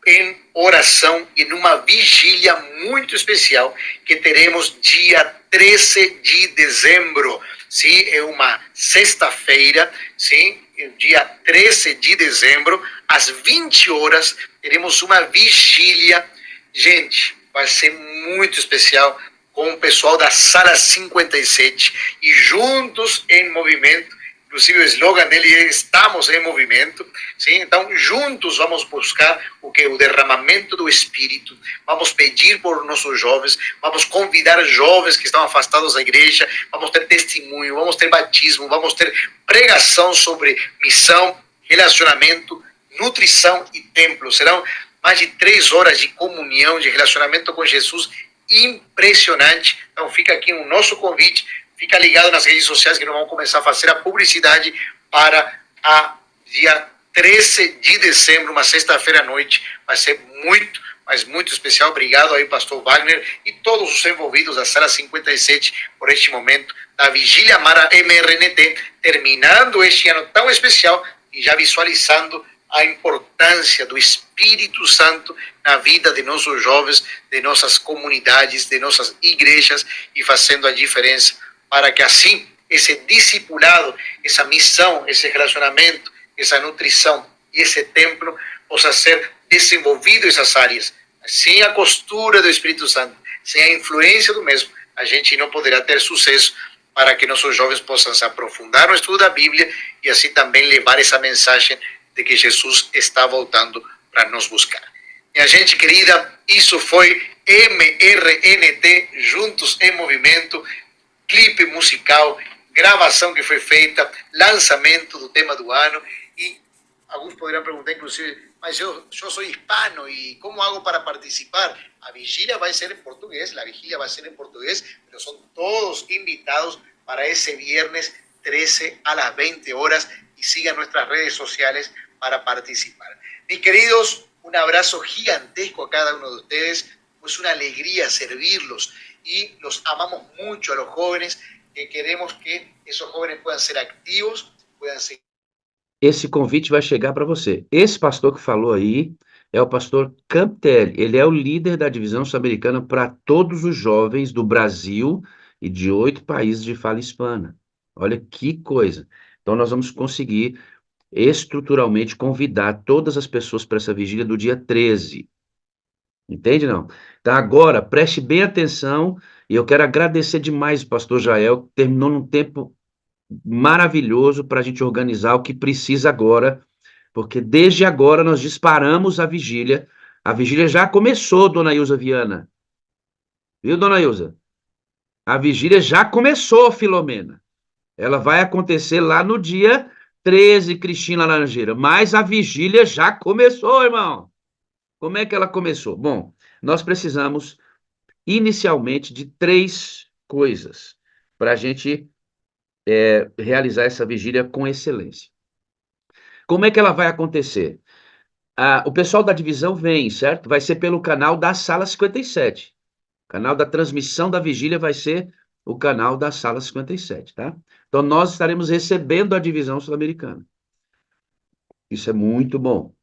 em oração e numa vigília muito especial que teremos dia 13 de dezembro. Sim, é uma sexta-feira, sim, dia 13 de dezembro, às 20 horas, teremos uma vigília. Gente, vai ser muito especial com o pessoal da Sala 57 e juntos em movimento. Inclusive o slogan dele é "Estamos em movimento", sim? Então, juntos vamos buscar o que é o derramamento do Espírito, vamos pedir por nossos jovens, vamos convidar jovens que estão afastados da igreja, vamos ter testemunho, vamos ter batismo, vamos ter pregação sobre missão, relacionamento, nutrição e templo. Serão mais de 3 horas de comunhão, de relacionamento com Jesus, impressionante. Então, fica aqui o nosso convite. Fica ligado nas redes sociais que nós vamos começar a fazer a publicidade para a dia 13 de dezembro, uma sexta-feira à noite. Vai ser muito, mas muito especial. Obrigado aí, pastor Wagner, e todos os envolvidos da Sala 57 por este momento da Vigília Mara MRNT, terminando este ano tão especial e já visualizando a importância do Espírito Santo na vida de nossos jovens, de nossas comunidades, de nossas igrejas, e fazendo a diferença para que assim esse discipulado, essa missão, esse relacionamento, essa nutrição e esse templo possa ser desenvolvido essas áreas. Sem a costura do Espírito Santo, sem a influência do mesmo, a gente não poderá ter sucesso para que nossos jovens possam se aprofundar no estudo da Bíblia e assim também levar essa mensagem de que Jesus está voltando para nos buscar. Minha gente querida, isso foi MRNT, Juntos em Movimento, clipe musical, gravação que foi feita, lançamento do tema do ano. E alguns poderão perguntar, inclusive, mas eu sou hispano e como hago para participar? A vigília vai ser em português, a vigília vai ser em português, mas são todos invitados para esse viernes 13 a las 20 horas y sigan nuestras redes sociales para participar. Mis queridos, un abrazo gigantesco a cada uno de ustedes, pues una alegría servirlos. Y los amamos mucho a los jóvenes, que queremos que esos jóvenes puedan ser activos, puedan ser... Esse convite vai chegar para você. Esse pastor que falou aí é o pastor Campitelli. Ele é o líder da divisão sul-americana para todos os jovens do Brasil e de 8 países de fala hispana. Olha que coisa. Então nós vamos conseguir estruturalmente convidar todas as pessoas para essa vigília do dia 13. Entende, não? Então, agora, preste bem atenção, e eu quero agradecer demais o pastor Jael, que terminou num tempo maravilhoso para a gente organizar o que precisa agora, porque desde agora nós disparamos a vigília já começou, dona Ilza Viana. Viu, dona Ilza? A vigília já começou, Filomena. Ela vai acontecer lá no dia 13, Cristina Laranjeira. Mas a vigília já começou, irmão. Como é que ela começou? Bom, nós precisamos inicialmente de 3 coisas para a gente realizar essa vigília com excelência. Como é que ela vai acontecer? O pessoal da divisão vem, certo? Vai ser pelo canal da Sala 57. O canal da transmissão da vigília vai ser o canal da Sala 57, tá? Então, nós estaremos recebendo a divisão sul-americana. Isso é muito bom.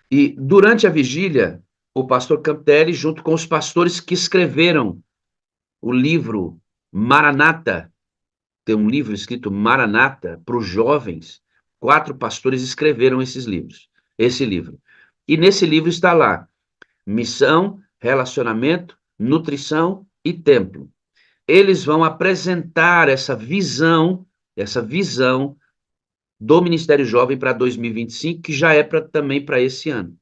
E durante a vigília, o pastor Campitelli, junto com os pastores que escreveram o livro Maranata, tem um livro escrito Maranata para os jovens, 4 pastores escreveram esse livro. E nesse livro está lá, missão, relacionamento, nutrição e templo. Eles vão apresentar essa visão do Ministério Jovem para 2025, que já é também para esse ano.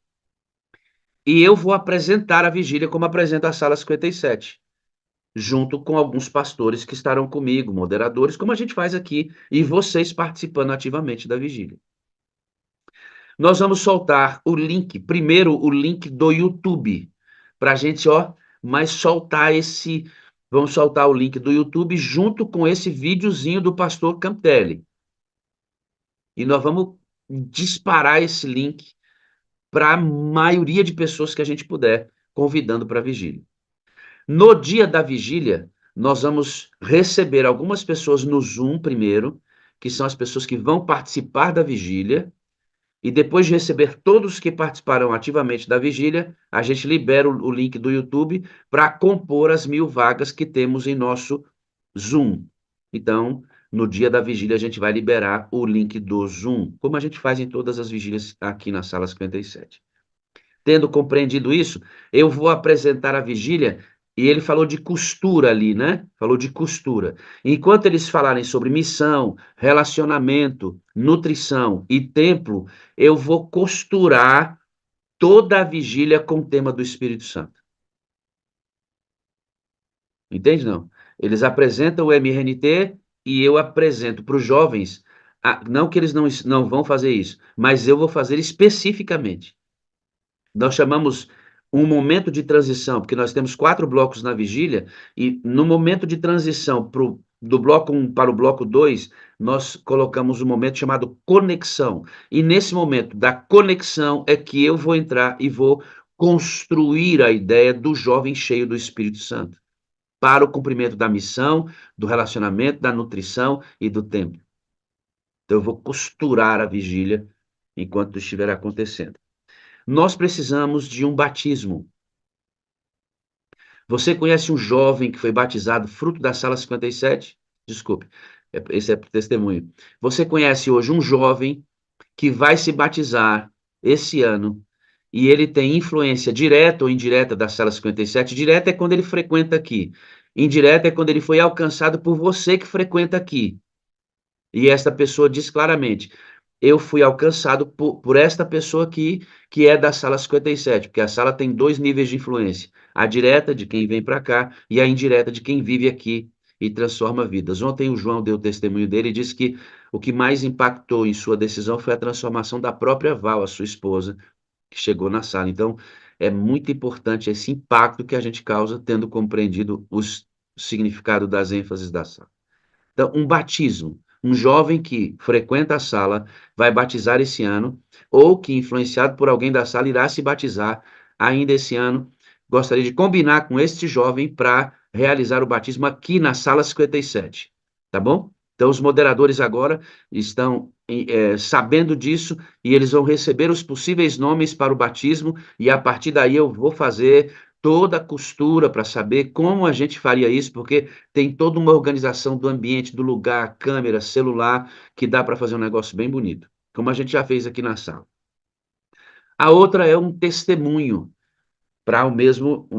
E eu vou apresentar a vigília como apresenta a Sala 57, junto com alguns pastores que estarão comigo, moderadores, como a gente faz aqui, e vocês participando ativamente da vigília. Nós vamos soltar o link, primeiro o link do YouTube, para a gente, mas soltar vamos soltar o link do YouTube junto com esse videozinho do pastor Campitelli. E nós vamos disparar esse link para a maioria de pessoas que a gente puder, convidando para a vigília. No dia da vigília, nós vamos receber algumas pessoas no Zoom primeiro, que são as pessoas que vão participar da vigília, e depois de receber todos que participarão ativamente da vigília, a gente libera o link do YouTube para compor as 1000 vagas que temos em nosso Zoom. Então, no dia da vigília, a gente vai liberar o link do Zoom, como a gente faz em todas as vigílias aqui na Sala 57. Tendo compreendido isso, eu vou apresentar a vigília, e ele falou de costura ali, né? Falou de costura. Enquanto eles falarem sobre missão, relacionamento, nutrição e templo, eu vou costurar toda a vigília com o tema do Espírito Santo. Entende, não? Eles apresentam o MRNT e eu apresento para os jovens, não que eles não vão fazer isso, mas eu vou fazer especificamente. Nós chamamos um momento de transição, porque nós temos 4 blocos na vigília, e no momento de transição do bloco 1 para o bloco 2, nós colocamos um momento chamado conexão. E nesse momento da conexão é que eu vou entrar e vou construir a ideia do jovem cheio do Espírito Santo, para o cumprimento da missão, do relacionamento, da nutrição e do tempo. Então eu vou costurar a vigília enquanto estiver acontecendo. Nós precisamos de um batismo. Você conhece um jovem que foi batizado fruto da Sala 57? Desculpe, esse é testemunho. Você conhece hoje um jovem que vai se batizar esse ano e ele tem influência direta ou indireta da Sala 57? Direta é quando ele frequenta aqui. Indireta é quando ele foi alcançado por você que frequenta aqui. E esta pessoa diz claramente: eu fui alcançado por esta pessoa aqui, que é da Sala 57, porque a sala tem 2 níveis de influência: a direta, de quem vem para cá, e a indireta, de quem vive aqui e transforma vidas. Ontem o João deu o testemunho dele e disse que o que mais impactou em sua decisão foi a transformação da própria Val, a sua esposa, que chegou na sala. Então, é muito importante esse impacto que a gente causa tendo compreendido o significado das ênfases da sala. Então, um batismo. Um jovem que frequenta a sala vai batizar esse ano, ou que, influenciado por alguém da sala, irá se batizar ainda esse ano. Gostaria de combinar com este jovem para realizar o batismo aqui na Sala 57, tá bom? Então, os moderadores agora estão sabendo disso e eles vão receber os possíveis nomes para o batismo, e a partir daí eu vou fazer toda a costura para saber como a gente faria isso, porque tem toda uma organização do ambiente, do lugar, câmera, celular, que dá para fazer um negócio bem bonito, como a gente já fez aqui na sala. A outra é um testemunho para o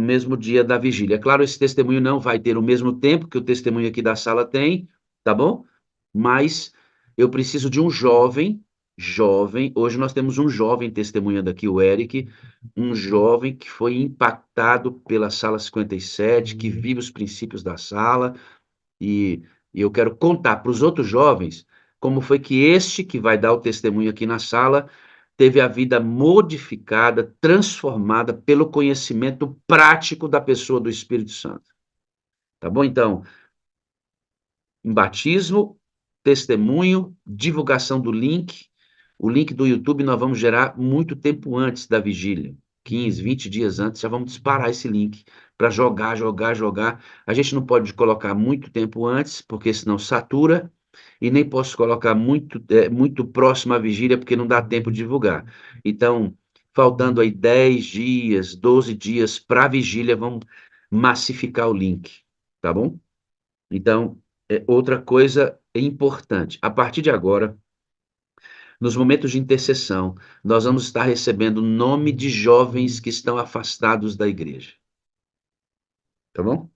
mesmo dia da vigília. É claro, esse testemunho não vai ter o mesmo tempo que o testemunho aqui da sala tem, tá bom? Mas eu preciso de um jovem, hoje nós temos um jovem testemunhando aqui, o Eric, um jovem que foi impactado pela Sala 57, que vive os princípios da sala, e eu quero contar para os outros jovens como foi que este que vai dar o testemunho aqui na sala teve a vida modificada, transformada pelo conhecimento prático da pessoa do Espírito Santo. Tá bom? Então, batismo, testemunho, divulgação do link. O link do YouTube nós vamos gerar muito tempo antes da vigília. 15, 20 dias antes, já vamos disparar esse link para jogar. A gente não pode colocar muito tempo antes, porque senão satura, e nem posso colocar muito próximo à vigília, porque não dá tempo de divulgar. Então, faltando aí 10 dias, 12 dias para a vigília, vamos massificar o link, tá bom? Então, outra coisa importante, a partir de agora, nos momentos de intercessão, nós vamos estar recebendo o nome de jovens que estão afastados da igreja. Tá bom?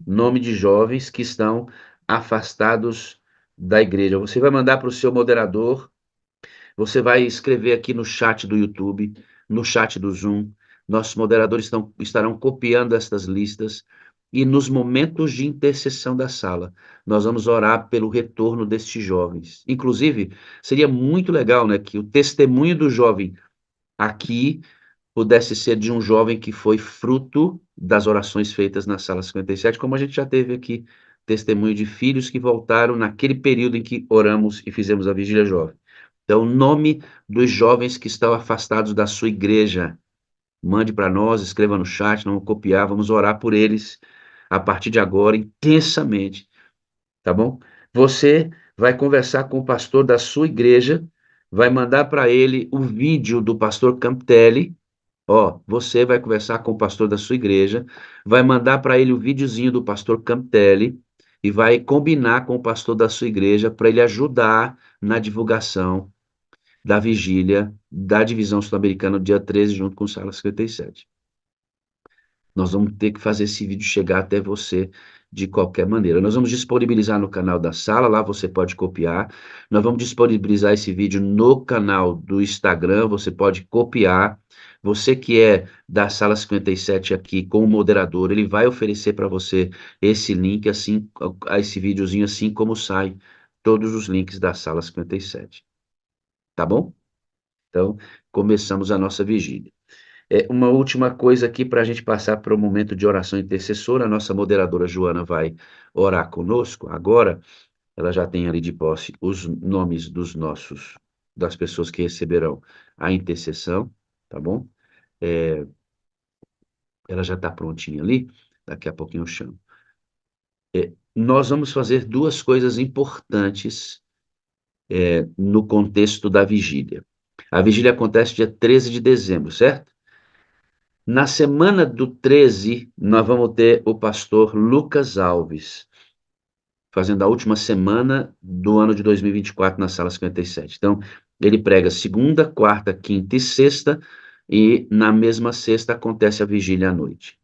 Nome de jovens que estão afastados da igreja. Você vai mandar para o seu moderador, você vai escrever aqui no chat do YouTube, no chat do Zoom. Nossos moderadores estarão copiando estas listas. E nos momentos de intercessão da sala, nós vamos orar pelo retorno destes jovens. Inclusive, seria muito legal, né, que o testemunho do jovem aqui pudesse ser de um jovem que foi fruto das orações feitas na sala 57, como a gente já teve aqui testemunho de filhos que voltaram naquele período em que oramos e fizemos a vigília jovem. Então, o nome dos jovens que estão afastados da sua igreja, mande para nós, escreva no chat, não vamos copiar, vamos orar por eles a partir de agora, intensamente, tá bom? Você vai conversar com o pastor da sua igreja, vai mandar para ele o vídeo do pastor Campitelli. Ó, você vai conversar com o pastor da sua igreja, vai mandar para ele o videozinho do pastor Campitelli e vai combinar com o pastor da sua igreja para ele ajudar na divulgação da vigília da divisão sul-americana no dia 13, junto com o Sala 57. Nós vamos ter que fazer esse vídeo chegar até você de qualquer maneira. Nós vamos disponibilizar no canal da sala, lá você pode copiar. Nós vamos disponibilizar esse vídeo no canal do Instagram, você pode copiar. Você que é da sala 57 aqui com o moderador, ele vai oferecer para você esse link, assim, esse videozinho, assim como sai todos os links da sala 57. Tá bom? Então, começamos a nossa vigília. Uma última coisa aqui para a gente passar para o momento de oração intercessora. A nossa moderadora Joana vai orar conosco. Agora, ela já tem ali de posse os nomes das pessoas que receberão a intercessão, tá bom? Ela já está prontinha ali, daqui a pouquinho eu chamo. Nós vamos fazer duas coisas importantes no contexto da vigília. A vigília acontece dia 13 de dezembro, certo? Na semana do 13, nós vamos ter o pastor Lucas Alves, fazendo a última semana do ano de 2024 na sala 57. Então, ele prega segunda, quarta, quinta e sexta, e na mesma sexta acontece a vigília à noite.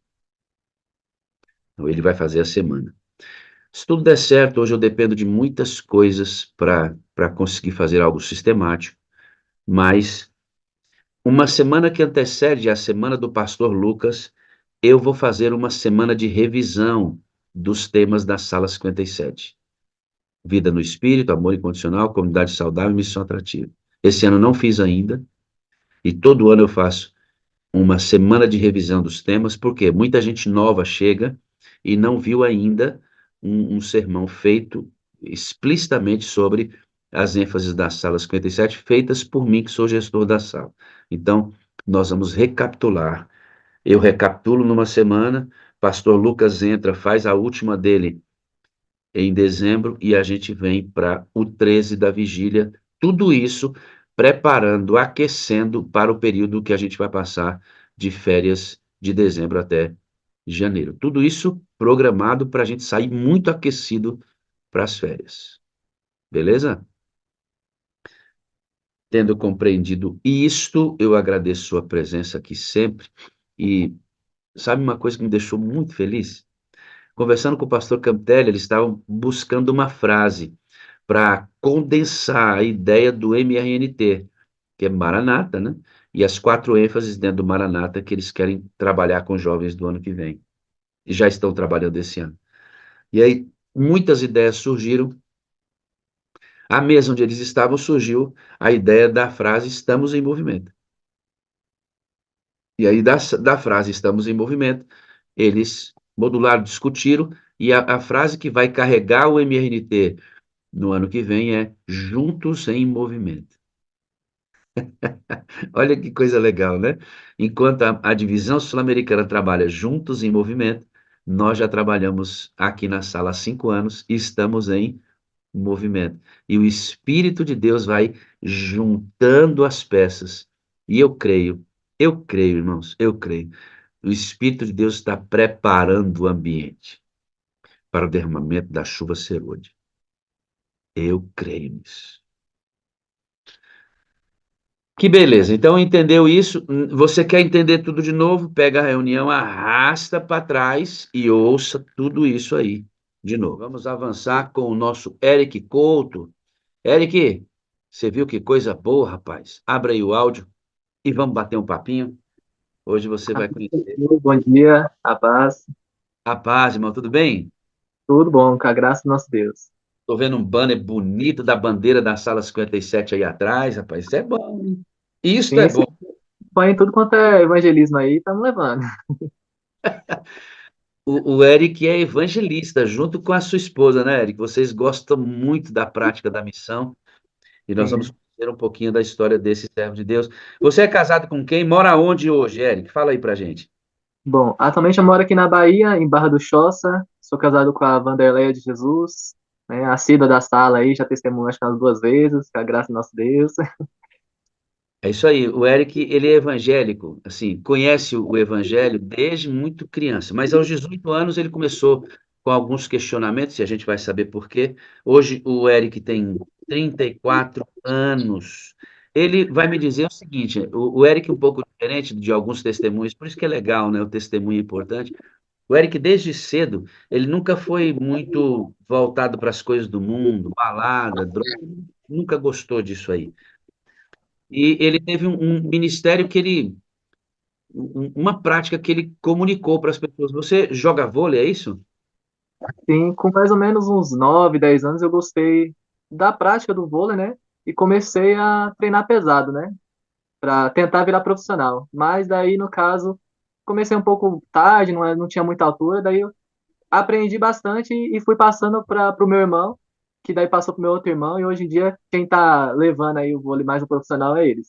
Então, ele vai fazer a semana. Se tudo der certo, hoje eu dependo de muitas coisas para conseguir fazer algo sistemático, mas uma semana que antecede a semana do pastor Lucas, eu vou fazer uma semana de revisão dos temas da sala 57. Vida no Espírito, amor incondicional, comunidade saudável e missão atrativa. Esse ano não fiz ainda, e todo ano eu faço uma semana de revisão dos temas, porque muita gente nova chega e não viu ainda um sermão feito explicitamente sobre as ênfases da sala 57, feitas por mim, que sou gestor da sala. Então, nós vamos recapitular. Eu recapitulo numa semana, pastor Lucas entra, faz a última dele em dezembro, e a gente vem para o 13 da vigília, tudo isso preparando, aquecendo para o período que a gente vai passar de férias de dezembro até janeiro. Tudo isso programado para a gente sair muito aquecido para as férias. Beleza? Tendo compreendido isto, eu agradeço sua presença aqui sempre. E sabe uma coisa que me deixou muito feliz? Conversando com o pastor Campitelli, eles estavam buscando uma frase para condensar a ideia do MRNT, que é Maranata, né? E as 4 ênfases dentro do Maranata que eles querem trabalhar com jovens do ano que vem. E já estão trabalhando esse ano. E aí, muitas ideias surgiram. À mesa onde eles estavam surgiu a ideia da frase "estamos em movimento". E aí da frase "estamos em movimento", eles modularam, discutiram, e a frase que vai carregar o MRNT no ano que vem é "juntos em movimento". Olha que coisa legal, né? Enquanto a divisão sul-americana trabalha juntos em movimento, nós já trabalhamos aqui na sala há 5 anos e estamos em movimento. E o Espírito de Deus vai juntando as peças. E eu creio, irmãos, eu creio. O Espírito de Deus está preparando o ambiente para o derramamento da chuva serôdia. Eu creio nisso. Que beleza. Então, entendeu isso? Você quer entender tudo de novo? Pega a reunião, arrasta para trás e ouça tudo isso aí de novo. Vamos avançar com o nosso Eric Couto. Eric, você viu que coisa boa, rapaz? Abra aí o áudio e vamos bater um papinho. Hoje você vai conhecer. Bom dia, a paz. A paz, irmão, tudo bem? Tudo bom, com a graça do nosso Deus. Tô vendo um banner bonito da bandeira da sala 57 aí atrás, rapaz. Isso é bom, hein? Isso é Sim, sim, bom. põe tudo quanto é evangelismo aí, estamos levando. O Eric é evangelista, junto com a sua esposa, né, Eric? Vocês gostam muito da prática da missão e nós vamos Sim. conhecer um pouquinho da história desse servo de Deus. Você é casado com quem? Mora onde hoje, Eric? Fala aí pra gente. Bom, atualmente eu moro aqui na Bahia, em Barra do Choça. Sou casado com a Vanderleia de Jesus, né, a Cida da sala aí, já testemunho acho que umas 2 vezes, com a graça do nosso Deus. É isso aí. O Eric, ele é evangélico, assim, conhece o evangelho desde muito criança, mas aos 18 anos ele começou com alguns questionamentos, e a gente vai saber por quê. Hoje o Eric tem 34 anos. Ele vai me dizer o seguinte, o Eric é um pouco diferente de alguns testemunhos, por isso que é legal, né? O testemunho é importante. O Eric, desde cedo, ele nunca foi muito voltado para as coisas do mundo, balada, droga, nunca gostou disso aí. E ele teve um ministério que uma prática que ele comunicou para as pessoas. Você joga vôlei, é isso? Sim, com mais ou menos uns 9, 10 anos eu gostei da prática do vôlei, né? E comecei a treinar pesado, né? Para tentar virar profissional. Mas daí, no caso, comecei um pouco tarde, não tinha muita altura, daí eu aprendi bastante e fui passando para o meu irmão, que daí passou para o meu outro irmão, e hoje em dia quem tá levando aí o vôlei mais no profissional é eles.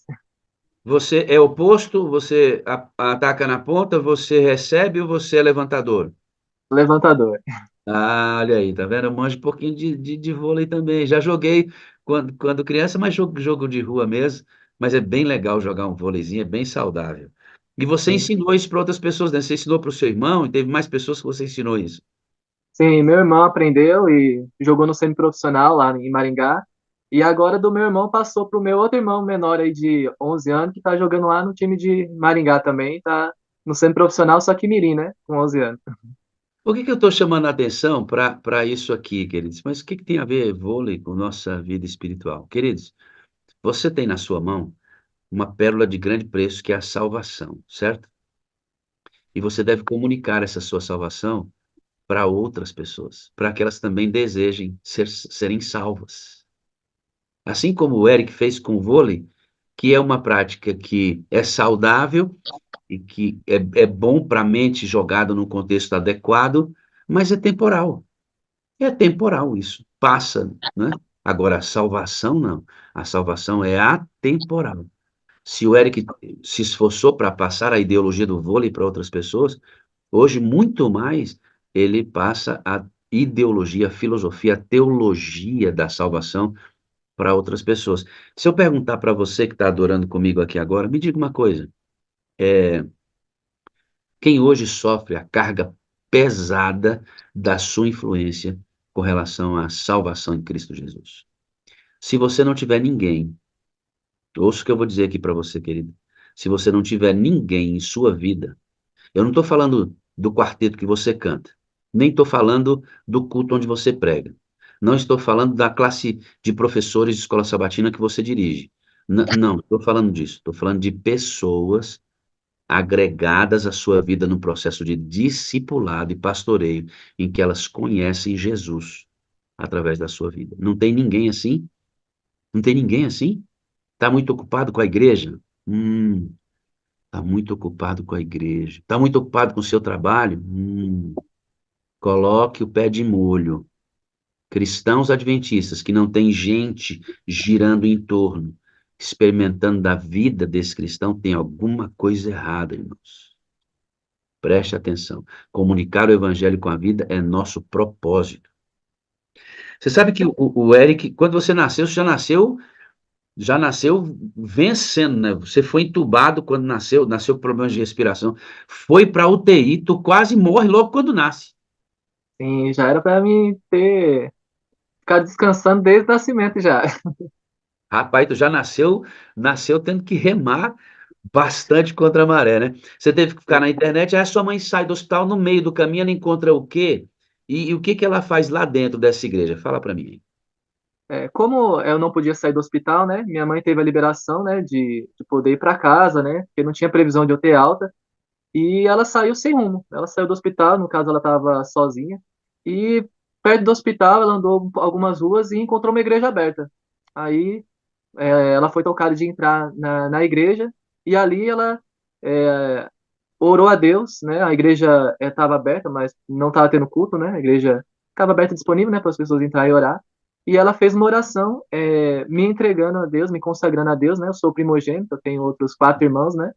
Você é oposto, você ataca na ponta, você recebe ou você é levantador? Levantador. Ah, olha aí, tá vendo? Eu manjo um pouquinho de vôlei também. Já joguei quando criança, mas jogo de rua mesmo. Mas é bem legal jogar um vôleizinho, é bem saudável. E você Sim. ensinou isso para outras pessoas, né? Você ensinou para o seu irmão e teve mais pessoas que você ensinou isso. Sim, meu irmão aprendeu e jogou no semiprofissional lá em Maringá. E agora do meu irmão passou pro meu outro irmão menor aí de 11 anos, que tá jogando lá no time de Maringá também, tá no semiprofissional, só que mirim, né? Com 11 anos. Por que eu estou chamando a atenção para isso aqui, queridos? Mas o que tem a ver vôlei com nossa vida espiritual? Queridos, você tem na sua mão uma pérola de grande preço que é a salvação, certo? E você deve comunicar essa sua salvação para outras pessoas, para que elas também desejem serem salvas. Assim como o Eric fez com o vôlei, que é uma prática que é saudável e que é bom para a mente jogada num contexto adequado, mas é temporal. É temporal isso, passa, né? Agora, a salvação não. A salvação é atemporal. Se o Eric se esforçou para passar a ideologia do vôlei para outras pessoas, hoje, muito mais, ele passa a ideologia, a filosofia, a teologia da salvação para outras pessoas. Se eu perguntar para você que está adorando comigo aqui agora, me diga uma coisa. Quem hoje sofre a carga pesada da sua influência com relação à salvação em Cristo Jesus? Se você não tiver ninguém, ouça o que eu vou dizer aqui para você, querido. Se você não tiver ninguém em sua vida, eu não estou falando do quarteto que você canta, nem estou falando do culto onde você prega, não estou falando da classe de professores de escola sabatina que você dirige. Não, estou falando disso. Estou falando de pessoas agregadas à sua vida no processo de discipulado e pastoreio, em que elas conhecem Jesus através da sua vida. Não tem ninguém assim? Não tem ninguém assim? Está muito ocupado com a igreja? Está muito ocupado com a igreja. Está muito ocupado com o seu trabalho? Coloque o pé de molho. Cristãos adventistas que não têm gente girando em torno, experimentando da vida desse cristão, tem alguma coisa errada, irmãos. Preste atenção. Comunicar o evangelho com a vida é nosso propósito. Você sabe que o Eric, quando você nasceu, você já nasceu vencendo, né? Você foi entubado quando nasceu com problemas de respiração, foi para UTI, tu quase morre logo quando nasce. Sim, já era para mim ter ficado descansando desde o nascimento já. Rapaz, tu já nasceu tendo que remar bastante contra a maré, né? Você teve que ficar na internet, aí a sua mãe sai do hospital no meio do caminho, ela encontra o quê? E o que que ela faz lá dentro dessa igreja? Fala para mim. Como eu não podia sair do hospital, né? Minha mãe teve a liberação, né, de poder ir para casa, né? Porque não tinha previsão de eu ter alta. E ela saiu sem rumo. Ela saiu do hospital, no caso ela estava sozinha. E perto do hospital ela andou algumas ruas e encontrou uma igreja aberta. Aí ela foi tocada de entrar na igreja e ali ela é, orou a Deus, né? A igreja estava aberta, mas não estava tendo culto, né? A igreja ficava aberta e disponível, né, para as pessoas entrarem e orar. E ela fez uma oração, me entregando a Deus, me consagrando a Deus, né? Eu sou primogênito, eu tenho outros 4 irmãos, né?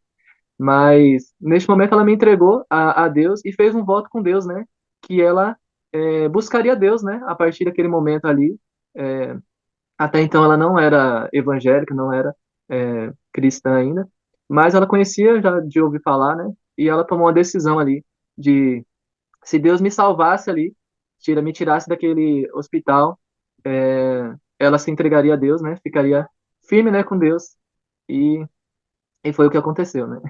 Mas neste momento ela me entregou a Deus e fez um voto com Deus, né? Que ela buscaria Deus, né? A partir daquele momento ali. É, Até então ela não era evangélica, não era cristã ainda, mas ela conhecia já de ouvir falar, né? E ela tomou uma decisão ali de, se Deus me salvasse ali, me tirasse daquele hospital, ela se entregaria a Deus, né? Ficaria firme, né, com Deus. E, e foi o que aconteceu, né?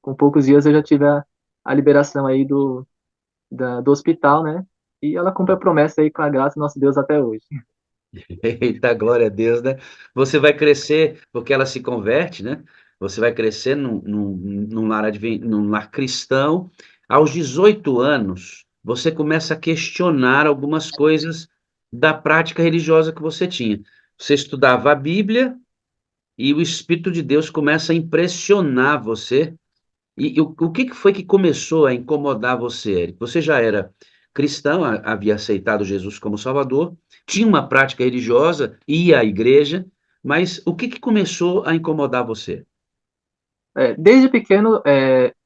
Com poucos dias eu já tive a liberação aí do hospital, né? E ela cumpre a promessa aí com a graça do nosso Deus até hoje. Eita, glória a Deus, né? Você vai crescer, porque ela se converte, né? Você vai crescer num lar cristão. Aos 18 anos, você começa a questionar algumas coisas da prática religiosa que você tinha. Você estudava a Bíblia e o Espírito de Deus começa a impressionar você. E o que que foi que começou a incomodar você, Eric? Você já era cristão, havia aceitado Jesus como Salvador, tinha uma prática religiosa, ia à igreja, mas o que que começou a incomodar você? Desde pequeno,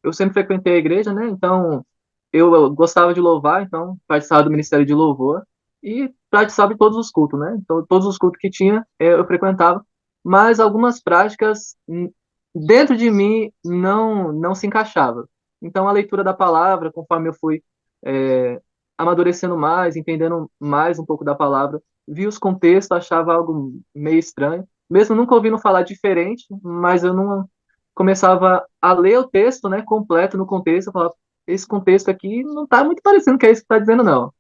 eu sempre frequentei a igreja, né? Então, eu gostava de louvar, então participava do ministério de louvor e participava de todos os cultos, né? Então, todos os cultos que tinha, eu frequentava, mas algumas práticas dentro de mim não se encaixava. Então, a leitura da palavra, conforme eu fui amadurecendo mais, entendendo mais um pouco da palavra, vi os contextos, achava algo meio estranho, mesmo nunca ouvindo falar diferente, mas eu não começava a ler o texto, né, completo no contexto, eu falava, esse contexto aqui não está muito parecendo que é isso que está dizendo, não.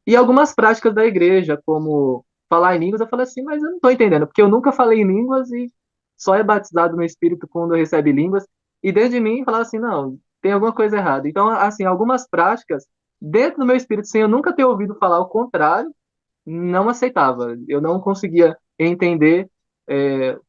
E algumas práticas da igreja, como falar em línguas, eu falei assim, mas eu não estou entendendo, porque eu nunca falei em línguas e só é batizado no Espírito quando recebe línguas. E dentro de mim, falava assim, não, tem alguma coisa errada. Então, assim, algumas práticas, dentro do meu espírito, sem eu nunca ter ouvido falar o contrário, não aceitava. Eu não conseguia entender,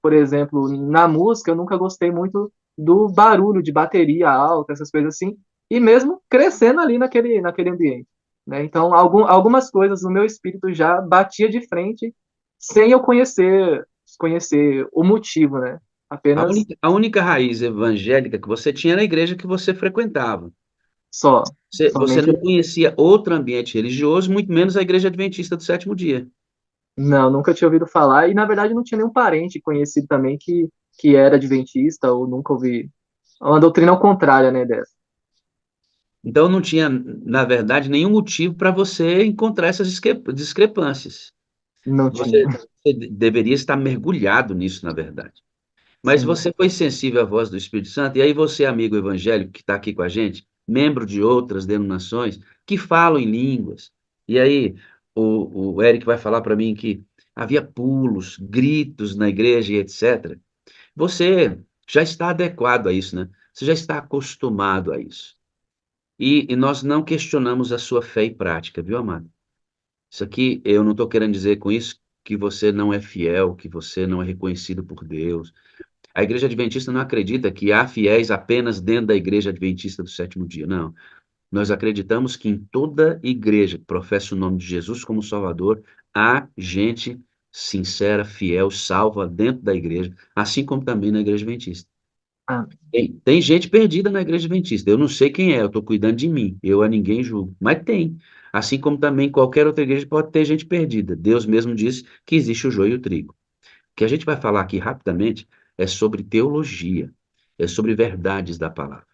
por exemplo, na música, eu nunca gostei muito do barulho de bateria alta, essas coisas assim, e mesmo crescendo ali naquele ambiente, né? Então, algumas coisas no meu espírito já batia de frente sem eu conhecer o motivo, né? A Apenas única, a única raiz evangélica que você tinha era a igreja que você frequentava. Você somente. não conhecia outro ambiente religioso, muito menos a igreja adventista do sétimo dia. Não, nunca tinha ouvido falar, e na verdade não tinha nenhum parente conhecido também que era adventista, ou nunca ouvi. É uma doutrina ao contrário, né, dessa. Então não tinha, na verdade, nenhum motivo para você encontrar essas discrepâncias. Não tinha. Você deveria estar mergulhado nisso, na verdade. Mas Sim. você foi sensível à voz do Espírito Santo, e aí você, amigo evangélico que está aqui com a gente, membro de outras denominações, que falam em línguas. E aí o Eric vai falar para mim que havia pulos, gritos na igreja e etc. Você já está adequado a isso, né? Você já está acostumado a isso. E nós não questionamos a sua fé e prática, viu, amado? Isso aqui, eu não estou querendo dizer com isso que você não é fiel, que você não é reconhecido por Deus. A Igreja Adventista não acredita que há fiéis apenas dentro da Igreja Adventista do sétimo dia, não. Nós acreditamos que em toda igreja que professa o nome de Jesus como Salvador, há gente sincera, fiel, salva dentro da igreja, assim como também na Igreja Adventista. Ah, Tem gente perdida na Igreja Adventista. Eu não sei quem é, eu estou cuidando de mim. Eu a ninguém julgo. Mas tem. Assim como também qualquer outra igreja pode ter gente perdida. Deus mesmo disse que existe o joio e o trigo. O que a gente vai falar aqui rapidamente é sobre teologia, é sobre verdades da palavra.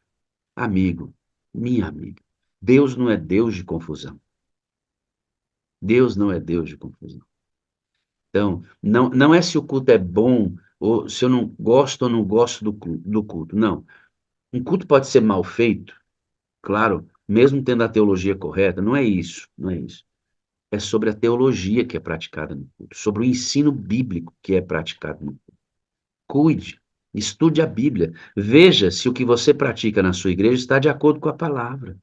Amigo, minha amiga, Deus não é Deus de confusão. Deus não é Deus de confusão. Então, não é se o culto é bom, ou se eu não gosto ou não gosto do culto. Não. Um culto pode ser mal feito, claro, mesmo tendo a teologia correta, não é isso, não é isso. É sobre a teologia que é praticada no culto, sobre o ensino bíblico que é praticado no culto. Cuide, estude a Bíblia, veja se o que você pratica na sua igreja está de acordo com a palavra.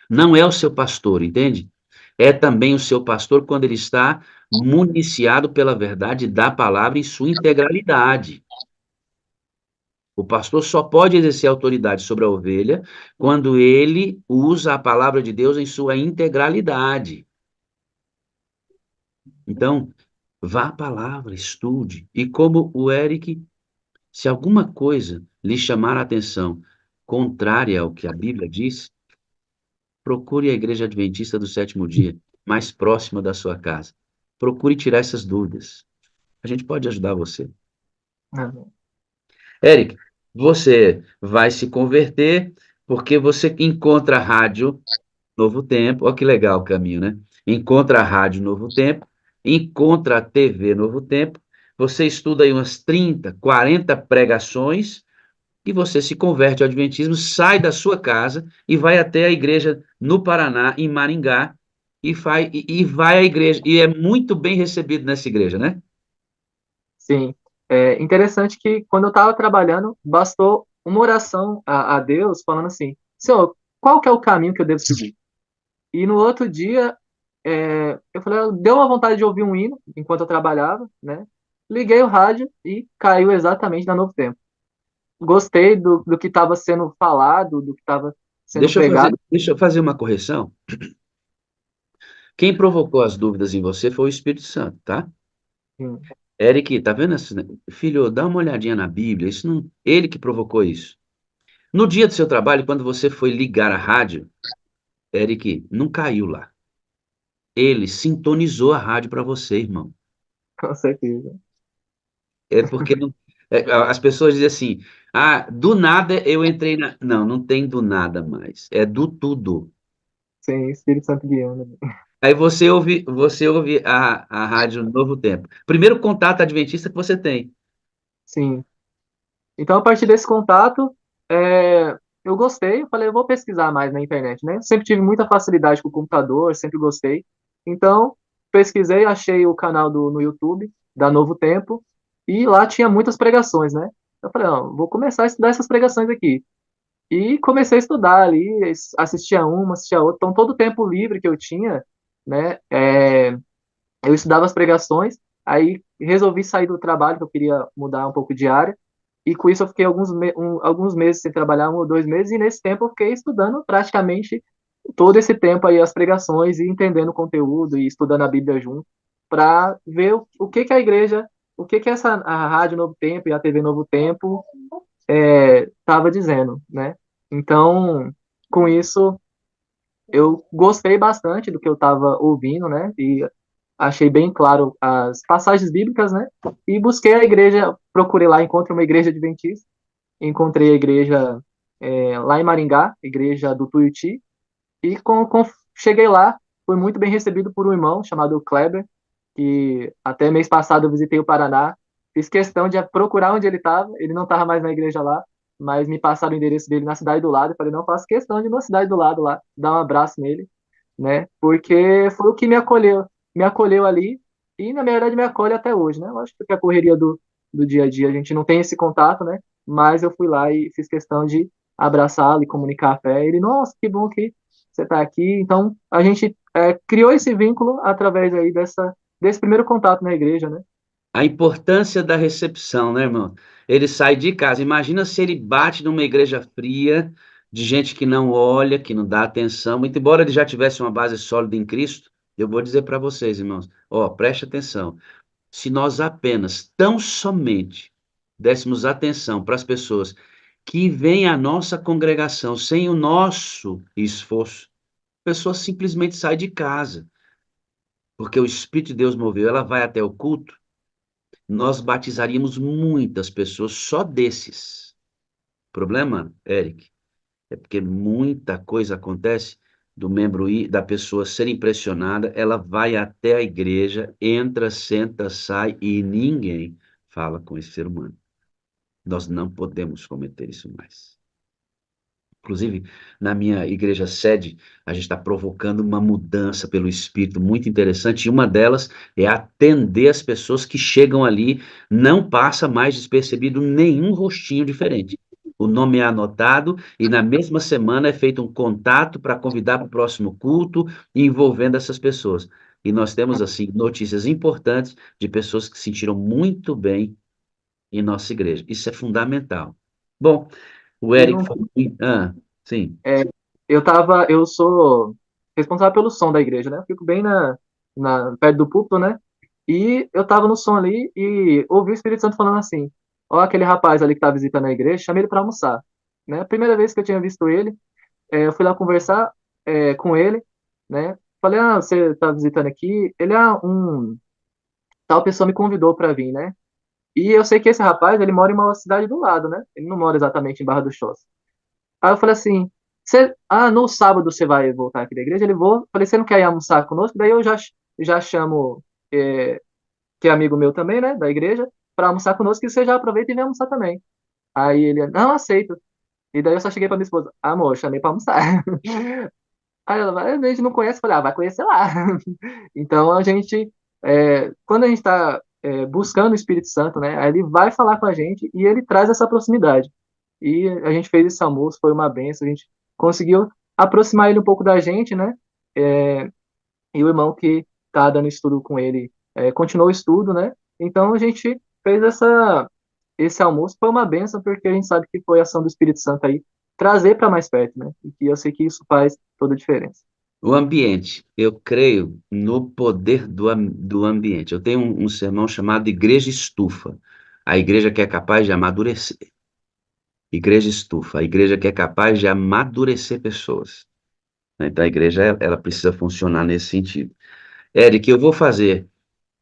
Não é o seu pastor, entende? É também o seu pastor quando ele está municiado pela verdade da palavra em sua integralidade. O pastor só pode exercer autoridade sobre a ovelha quando ele usa a palavra de Deus em sua integralidade. Então, vá à palavra, estude. E como o Eric, se alguma coisa lhe chamar a atenção contrária ao que a Bíblia diz, procure a Igreja Adventista do sétimo dia, mais próxima da sua casa. Procure tirar essas dúvidas. A gente pode ajudar você. ah, Eric, você vai se converter porque você encontra a rádio Novo Tempo. Olha que legal o caminho, né? Encontra a rádio Novo Tempo, encontra a TV Novo Tempo. Você estuda aí umas 30, 40 pregações e você se converte ao Adventismo, sai da sua casa e vai até a igreja no Paraná, em Maringá, e vai à igreja. E é muito bem recebido nessa igreja, né? sim. É interessante que quando eu estava trabalhando, bastou uma oração a Deus falando assim, Senhor, qual que é o caminho que eu devo seguir? E no outro dia, eu falei, deu uma vontade de ouvir um hino enquanto eu trabalhava, né? Liguei o rádio e caiu exatamente na Novo Tempo. Gostei do que estava sendo falado, do que estava sendo pregado. Deixa eu fazer uma correção. Quem provocou as dúvidas em você foi o Espírito Santo, tá? Sim, Eric, tá vendo? Filho, dá uma olhadinha na Bíblia. Isso não, ele que provocou isso. No dia do seu trabalho, quando você foi ligar a rádio, Eric, não caiu lá. Ele sintonizou a rádio para você, irmão. com certeza. É porque as pessoas dizem assim: ah, do nada eu entrei na. Não, não tem do nada mais. É do tudo. Sim, Espírito Santo guiando. Aí você ouve a rádio Novo Tempo. Primeiro contato adventista que você tem. Sim. Então, a partir desse contato, eu gostei. Eu falei, eu vou pesquisar mais na internet, né? Sempre tive muita facilidade com o computador, sempre gostei. Então, pesquisei, achei o canal no YouTube, da Novo Tempo, e lá tinha muitas pregações, né? Eu falei, não, vou começar a estudar essas pregações aqui. E comecei a estudar ali, assistia uma, assistia outra. Então, todo o tempo livre que eu tinha, né? Eu estudava as pregações, aí resolvi sair do trabalho, que eu queria mudar um pouco de área, e com isso eu fiquei alguns meses sem trabalhar, 1 ou 2 meses, e nesse tempo eu fiquei estudando praticamente todo esse tempo aí as pregações e entendendo o conteúdo e estudando a Bíblia junto, para ver o que que a igreja, o que que a Rádio Novo Tempo e a TV Novo Tempo estava dizendo, né? Então, com isso, eu gostei bastante do que eu estava ouvindo, né? E achei bem claro as passagens bíblicas, né? E busquei a igreja, procurei lá, encontrei uma igreja adventista, encontrei a igreja lá em Maringá, igreja do Tuiuti, e cheguei lá, fui muito bem recebido por um irmão chamado Kleber, que até mês passado eu visitei o Paraná, fiz questão de procurar onde ele estava, ele não estava mais na igreja lá, mas me passaram o endereço dele na cidade do lado, eu falei, não, faço questão de ir na cidade do lado lá, dar um abraço nele, né? Porque foi o que me acolheu ali e na verdade me acolhe até hoje, né? Lógico que a correria do dia a dia a gente não tem esse contato, né? Mas eu fui lá e fiz questão de abraçá-lo e comunicar a fé. Ele, nossa, que bom que você está aqui. Então a gente criou esse vínculo através aí desse primeiro contato na igreja, né? A importância da recepção, né, irmão? Ele sai de casa. Imagina se ele bate numa igreja fria, de gente que não olha, que não dá atenção. Muito embora ele já tivesse uma base sólida em Cristo, eu vou dizer para vocês, irmãos, ó, preste atenção. Se nós apenas, tão somente, dessemos atenção para as pessoas que vêm à nossa congregação sem o nosso esforço, a pessoa simplesmente sai de casa, porque o Espírito de Deus moveu, ela vai até o culto, nós batizaríamos muitas pessoas só desses. O problema, Eric, é porque muita coisa acontece do membro ir, da pessoa ser impressionada, ela vai até a igreja, entra, senta, sai e ninguém fala com esse ser humano. Nós não podemos cometer isso mais. Inclusive, na minha igreja sede, a gente está provocando uma mudança pelo Espírito muito interessante, e uma delas é atender as pessoas que chegam ali, não passa mais despercebido nenhum rostinho diferente. O nome é anotado e na mesma semana é feito um contato para convidar para o próximo culto, envolvendo essas pessoas. E nós temos, assim, notícias importantes de pessoas que se sentiram muito bem em nossa igreja. Isso é fundamental. Bom, o Teve Eric um, falou. Sim. é, eu sou responsável pelo som da igreja, né? Eu fico bem perto do púlpito, né? E eu tava no som ali e ouvi o Espírito Santo falando assim: ó, aquele rapaz ali que tá visitando a igreja, chama ele para almoçar, né? A primeira vez que eu tinha visto ele, eu fui lá conversar com ele, né? Falei: ah, você tá visitando aqui? Ele, tal pessoa me convidou para vir, né? E eu sei que esse rapaz, ele mora em uma cidade do lado, né? Ele não mora exatamente em Barra do Choça. Aí eu falei assim: no sábado você vai voltar aqui da igreja? Ele vou. Falei: você não quer ir almoçar conosco? Daí eu já chamo, que é amigo meu também, né, da igreja, para almoçar conosco, e você já aproveita e vem almoçar também. Aí ele: não, aceito. E daí eu só cheguei pra minha esposa: amor, eu chamei pra almoçar. Aí ela: a gente não conhece. Eu falei: vai conhecer lá. Então a gente, quando a gente está buscando o Espírito Santo, né, aí ele vai falar com a gente e ele traz essa proximidade. E a gente fez esse almoço, foi uma benção, a gente conseguiu aproximar ele um pouco da gente, né? É, e o irmão que tá dando estudo com ele continuou o estudo, né? Então a gente fez esse almoço, foi uma benção, porque a gente sabe que foi a ação do Espírito Santo aí trazer para mais perto, né? E que eu sei que isso faz toda a diferença. O ambiente, eu creio no poder do ambiente. Eu tenho um sermão chamado Igreja Estufa. A igreja que é capaz de amadurecer. Igreja Estufa, a igreja que é capaz de amadurecer pessoas. Então a igreja, ela precisa funcionar nesse sentido. Eric, eu vou fazer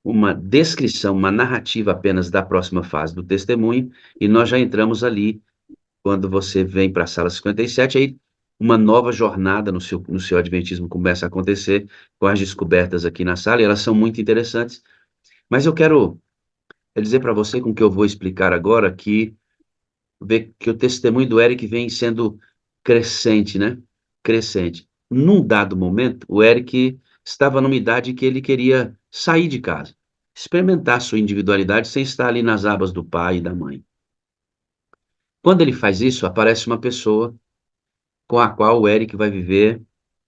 uma descrição, uma narrativa apenas da próxima fase do testemunho, e nós já entramos ali quando você vem para a sala 57, aí uma nova jornada no seu adventismo começa a acontecer com as descobertas aqui na sala, e elas são muito interessantes. Mas eu quero dizer para você, com o que eu vou explicar agora, que ver que o testemunho do Eric vem sendo crescente, né? Crescente. Num dado momento, o Eric estava numa idade que ele queria sair de casa, experimentar sua individualidade sem estar ali nas abas do pai e da mãe. Quando ele faz isso, aparece uma pessoa com a qual o Eric vai viver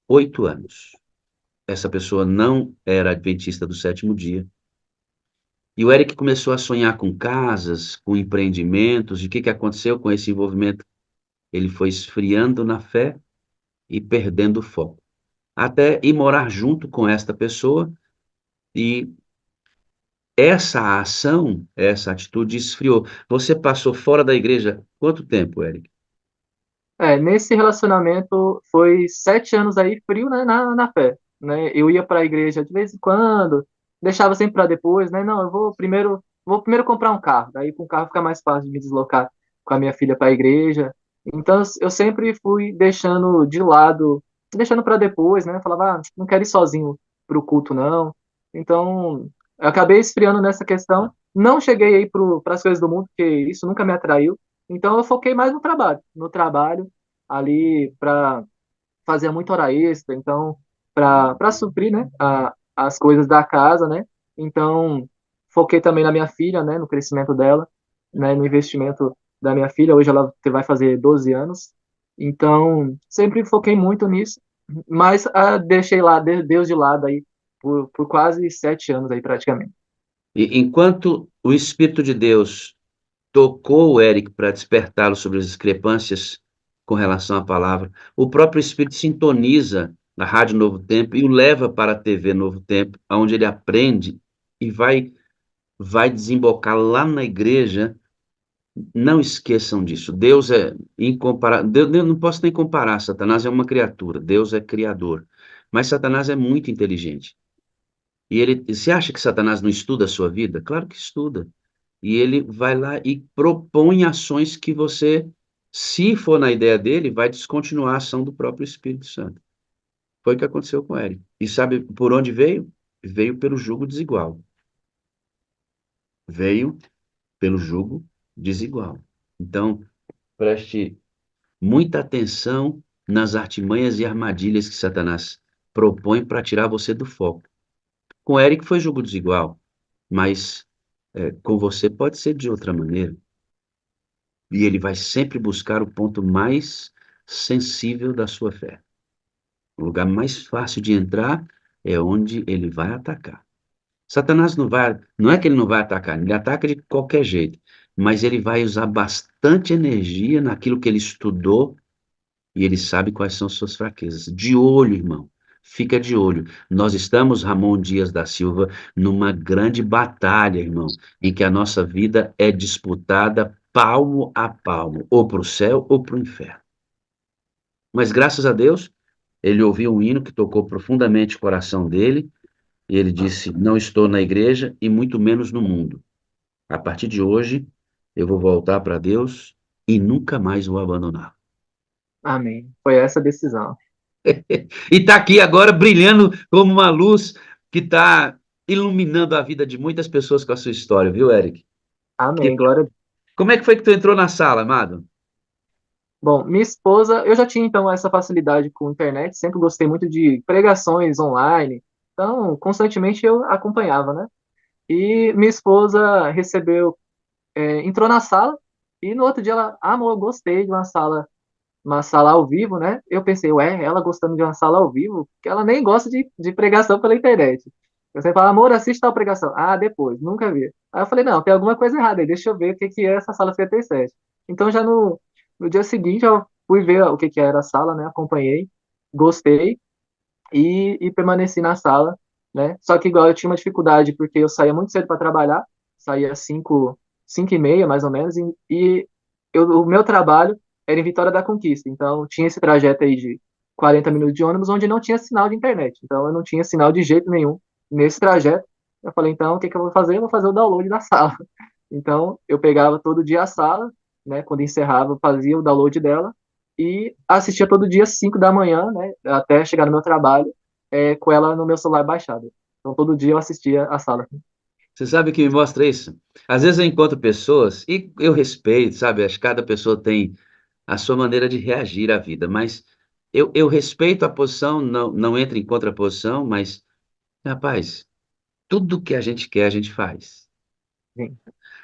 8 anos. Essa pessoa não era adventista do sétimo dia. E o Eric começou a sonhar com casas, com empreendimentos. E o que aconteceu com esse envolvimento? Ele foi esfriando na fé e perdendo o foco. Até ir morar junto com esta pessoa, e essa ação, essa atitude esfriou. Você passou fora da igreja quanto tempo, Eric? Nesse relacionamento foi 7 anos aí frio, né, na fé, né? Eu ia para a igreja de vez em quando, deixava sempre para depois, né? Não, eu vou primeiro comprar um carro, daí com o carro fica mais fácil de me deslocar com a minha filha para a igreja. Então eu sempre fui deixando de lado, deixando para depois, né? Falava: não quero ir sozinho pro culto não. Então eu acabei esfriando nessa questão. Não cheguei aí para as coisas do mundo, porque isso nunca me atraiu. Então eu foquei mais no trabalho ali para fazer muita hora extra, então para suprir, né, as coisas da casa, né? Então foquei também na minha filha, né, no crescimento dela, né, no investimento da minha filha. Hoje ela vai fazer 12 anos. Então sempre foquei muito nisso, mas deixei lá Deus de lado aí por quase 7 anos aí, praticamente. E enquanto o Espírito de Deus tocou o Eric para despertá-lo sobre as discrepâncias com relação à palavra, o próprio Espírito sintoniza na Rádio Novo Tempo e o leva para a TV Novo Tempo, onde ele aprende e vai desembocar lá na igreja. Não esqueçam disso. Deus é incomparável. Eu não posso nem comparar. Satanás é uma criatura, Deus é criador. Mas Satanás é muito inteligente. E ele, você acha que Satanás não estuda a sua vida? Claro que estuda. E ele vai lá e propõe ações que você, se for na ideia dele, vai descontinuar a ação do próprio Espírito Santo. Foi o que aconteceu com ele. E sabe por onde veio? Veio pelo jugo desigual. Veio pelo jugo desigual. Então, preste muita atenção nas artimanhas e armadilhas que Satanás propõe para tirar você do foco. Com Eric foi jogo desigual, mas com você pode ser de outra maneira. E ele vai sempre buscar o ponto mais sensível da sua fé. O lugar mais fácil de entrar é onde ele vai atacar. Satanás não é que ele não vai atacar, ele ataca de qualquer jeito, mas ele vai usar bastante energia naquilo que ele estudou e ele sabe quais são suas fraquezas. De olho, irmão. Fica de olho. Nós estamos, Ramon Dias da Silva, numa grande batalha, irmão, em que a nossa vida é disputada palmo a palmo, ou para o céu ou para o inferno. Mas graças a Deus, ele ouviu um hino que tocou profundamente o coração dele, e ele disse: Não estou na igreja e muito menos no mundo. A partir de hoje, eu vou voltar para Deus e nunca mais vou abandonar. Amém. Foi essa a decisão. E está aqui agora brilhando como uma luz que está iluminando a vida de muitas pessoas com a sua história, viu, Eric? Amém. Glória a Deus. Como é que foi que tu entrou na sala, amado? Bom, minha esposa, eu já tinha então essa facilidade com internet, sempre gostei muito de pregações online, então constantemente eu acompanhava, né? E minha esposa entrou na sala e no outro dia ela, amor, eu gostei de uma sala ao vivo, né? Eu pensei, ué, ela gostando de uma sala ao vivo, porque ela nem gosta de pregação pela internet. Eu sempre falo, amor, assiste tal pregação. Ah, depois, nunca vi. Aí eu falei, não, tem alguma coisa errada aí, deixa eu ver o que que é essa sala 57. Então já no dia seguinte eu fui ver o que que era a sala, né? Acompanhei, gostei e permaneci na sala, né? Só que igual eu tinha uma dificuldade, porque eu saía muito cedo para trabalhar, saía 5h30, mais ou menos, o meu trabalho era em Vitória da Conquista, então tinha esse trajeto aí de 40 minutos de ônibus, onde não tinha sinal de internet, então eu não tinha sinal de jeito nenhum nesse trajeto. Eu falei, então, o que que eu vou fazer? Eu vou fazer o download da sala. Então, eu pegava todo dia a sala, né? Quando encerrava, eu fazia o download dela, e assistia todo dia às 5 da manhã, né, até chegar no meu trabalho, com ela no meu celular baixado. Então, todo dia eu assistia a sala. Você sabe o que me mostra isso? Às vezes eu encontro pessoas, e eu respeito, sabe? Acho que cada pessoa tem a sua maneira de reagir à vida, mas eu respeito a posição, não entro em contraposição, mas, rapaz, tudo que a gente quer, a gente faz. Sim.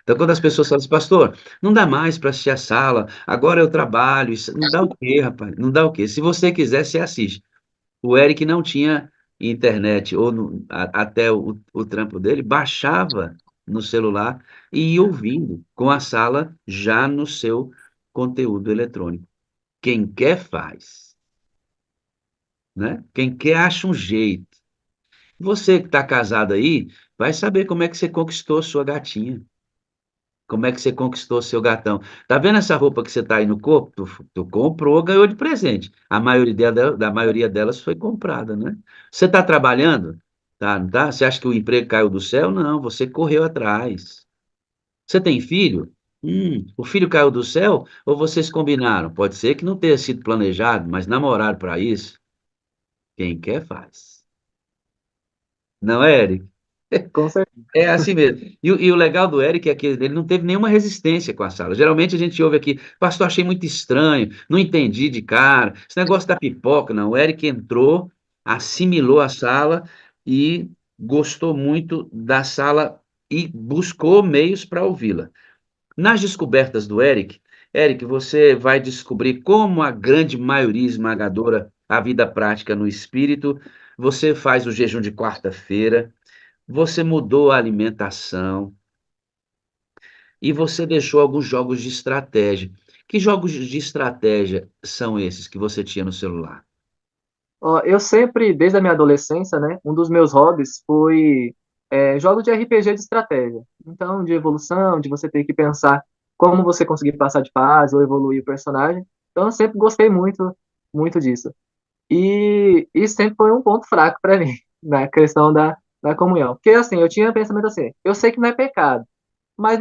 Então, quando as pessoas falam assim, pastor, não dá mais para assistir a sala, agora eu trabalho, isso, não dá o quê, rapaz? Não dá o quê? Se você quiser, você assiste. O Eric não tinha internet, ou até o trampo dele, baixava no celular e ia ouvindo, com a sala já no seu conteúdo eletrônico. Quem quer, faz, né? Quem quer, acha um jeito. Você que está casado aí, vai saber como é que você conquistou sua gatinha. Como é que você conquistou seu gatão? Tá vendo essa roupa que você tá aí no corpo? Tu comprou, ganhou de presente. Da maioria delas foi comprada, né? Você tá trabalhando? Tá, não tá? Você acha que o emprego caiu do céu? Não, você correu atrás. Você tem filho? O filho caiu do céu ou vocês combinaram? Pode ser que não tenha sido planejado, mas namoraram para isso. Quem quer faz. Não é, Eric? Com certeza. É assim mesmo. E o legal do Eric é que ele não teve nenhuma resistência com a sala. Geralmente a gente ouve aqui, pastor, achei muito estranho, não entendi de cara, esse negócio da pipoca, não. O Eric entrou, assimilou a sala e gostou muito da sala e buscou meios para ouvi-la. Nas descobertas do Eric, você vai descobrir como a grande maioria esmagadora a vida prática no espírito, você faz o jejum de quarta-feira, você mudou a alimentação e você deixou alguns jogos de estratégia. Que jogos de estratégia são esses que você tinha no celular? Ó, eu sempre, desde a minha adolescência, né, um dos meus hobbies foi jogos de RPG de estratégia. Então, de evolução, de você ter que pensar como você conseguir passar de fase ou evoluir o personagem. Então, eu sempre gostei muito, muito disso. E isso sempre foi um ponto fraco para mim, na questão da comunhão. Porque, assim, eu tinha pensamento assim, eu sei que não é pecado, mas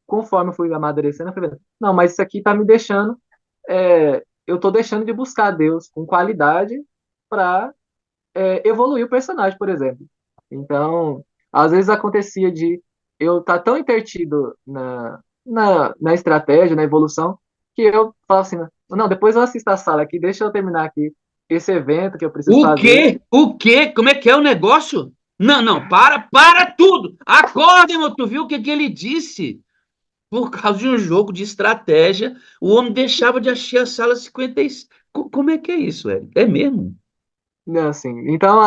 conforme eu fui amadurecendo, eu fui vendo, não, mas isso aqui tá me deixando, eu tô deixando de buscar Deus com qualidade para evoluir o personagem, por exemplo. Então, às vezes acontecia de eu estar tão intertido na estratégia, na evolução, que eu falo assim, não, depois eu assisto a sala aqui, deixa eu terminar aqui esse evento que eu preciso O fazer. quê? O quê? Como é que é o negócio? Não, não, para tudo! Acorda, irmão, tu viu o que ele disse? Por causa de um jogo de estratégia, o homem deixava de achar a sala 56. Como é que é isso, Eric? É mesmo? Né, assim, então,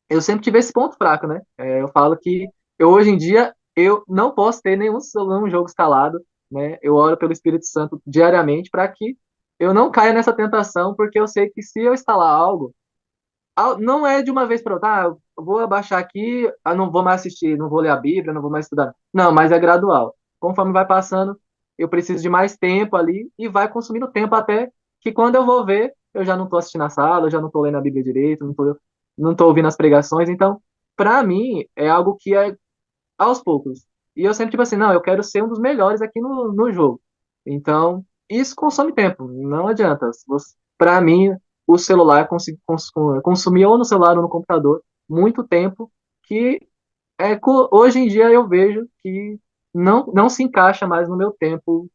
eu sempre tive esse ponto fraco, né? Eu falo que hoje em dia eu não posso ter nenhum jogo instalado, né? Eu oro pelo Espírito Santo diariamente para que eu não caia nessa tentação, porque eu sei que se eu instalar algo, não é de uma vez para outra, eu vou abaixar aqui, não vou mais assistir, não vou ler a Bíblia, não vou mais estudar. Não, mas é gradual. Conforme vai passando, eu preciso de mais tempo ali e vai consumindo tempo até que quando eu vou ver, eu já não estou assistindo a sala, eu já não estou lendo a Bíblia direito, não tô ouvindo as pregações. Então, para mim, é algo que é aos poucos. E eu sempre, tipo assim, não, eu quero ser um dos melhores aqui no jogo. Então, isso consome tempo, não adianta. Para mim, o celular consumia ou no celular ou no computador muito tempo que hoje em dia eu vejo que não se encaixa mais no meu tempo,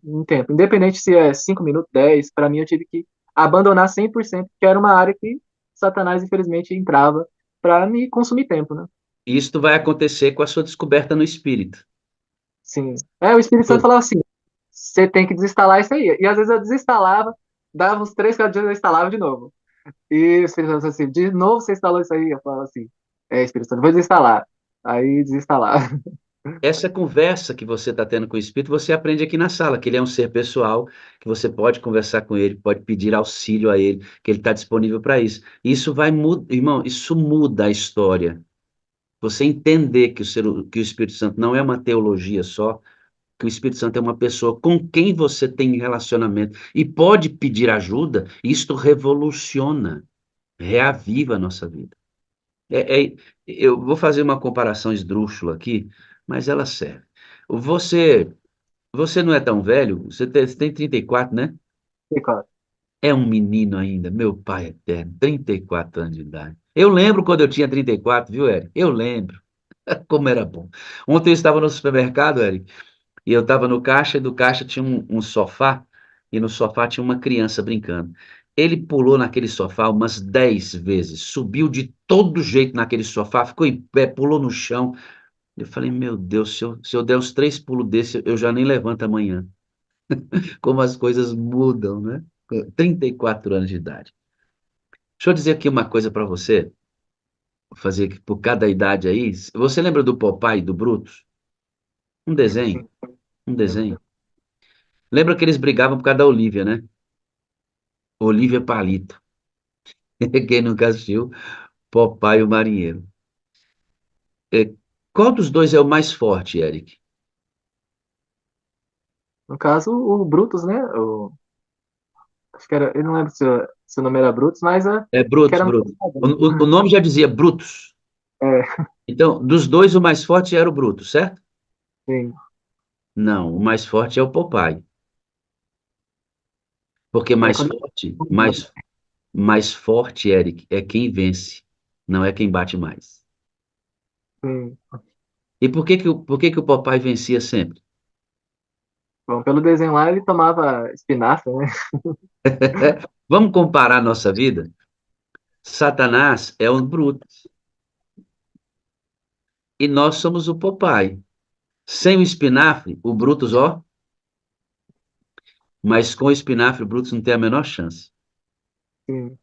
em tempo. Independente se é 5 minutos, 10, para mim eu tive que abandonar 100%, que era uma área que Satanás, infelizmente, entrava para me consumir tempo, né? Isto vai acontecer com a sua descoberta no espírito. Sim. O Espírito Santo falava assim: você tem que desinstalar isso aí. E às vezes eu desinstalava, dava uns 3, 4 dias eu instalava de novo. E o Espírito Santo assim: de novo você instalou isso aí? Eu falava assim: Espírito Santo, vou desinstalar. Aí desinstalar. Essa conversa que você está tendo com o espírito, você aprende aqui na sala, que ele é um ser pessoal, que você pode conversar com ele, pode pedir auxílio a ele, que ele está disponível para isso. Isso vai mudar, irmão, isso muda a história. Você entender que o Espírito Santo não é uma teologia só, que o Espírito Santo é uma pessoa com quem você tem relacionamento e pode pedir ajuda, isto revoluciona, reaviva a nossa vida. Eu vou fazer uma comparação esdrúxula aqui, mas ela serve. Você, você não é tão velho, você tem 34, né? E, claro, É um menino ainda, meu pai eterno, 34 anos de idade. Eu lembro quando eu tinha 34, viu, Eric? Eu lembro como era bom. Ontem eu estava no supermercado, Eric, e eu estava no caixa, e do caixa tinha um sofá, e no sofá tinha uma criança brincando. Ele pulou naquele sofá umas 10 vezes, subiu de todo jeito naquele sofá, ficou em pé, pulou no chão. Eu falei, meu Deus, se eu der uns 3 pulos desse, eu já nem levanto amanhã. Como as coisas mudam, né? 34 anos de idade. Deixa eu dizer aqui uma coisa para você, vou fazer aqui por cada idade aí. Você lembra do Popeye e do Brutus? Um sim, desenho, sim. um desenho. Lembra que eles brigavam por causa da Olivia, né? Olivia Palito. Quem nunca assistiu, Popeye e o Marinheiro. É, qual dos dois é o mais forte, Eric? No caso, o Brutus, né? Acho que era, eu não lembro se o nome era Brutus, mas É que Brutus, era Brutus. O nome já dizia Brutus. é, Então, dos dois, o mais forte era o Brutus, certo? sim. Não, o mais forte é o Popeye. Porque mais Quando forte, mais forte, Eric, é quem vence, não é quem bate mais. sim. E por que que o Popeye vencia sempre? Bom, pelo desenho lá, ele tomava espinafre, né? Vamos comparar a nossa vida? Satanás é o Brutus e nós somos o Popeye. Sem o espinafre, o Brutus, ó, mas com o espinafre, o Brutus não tem a menor chance. Sim,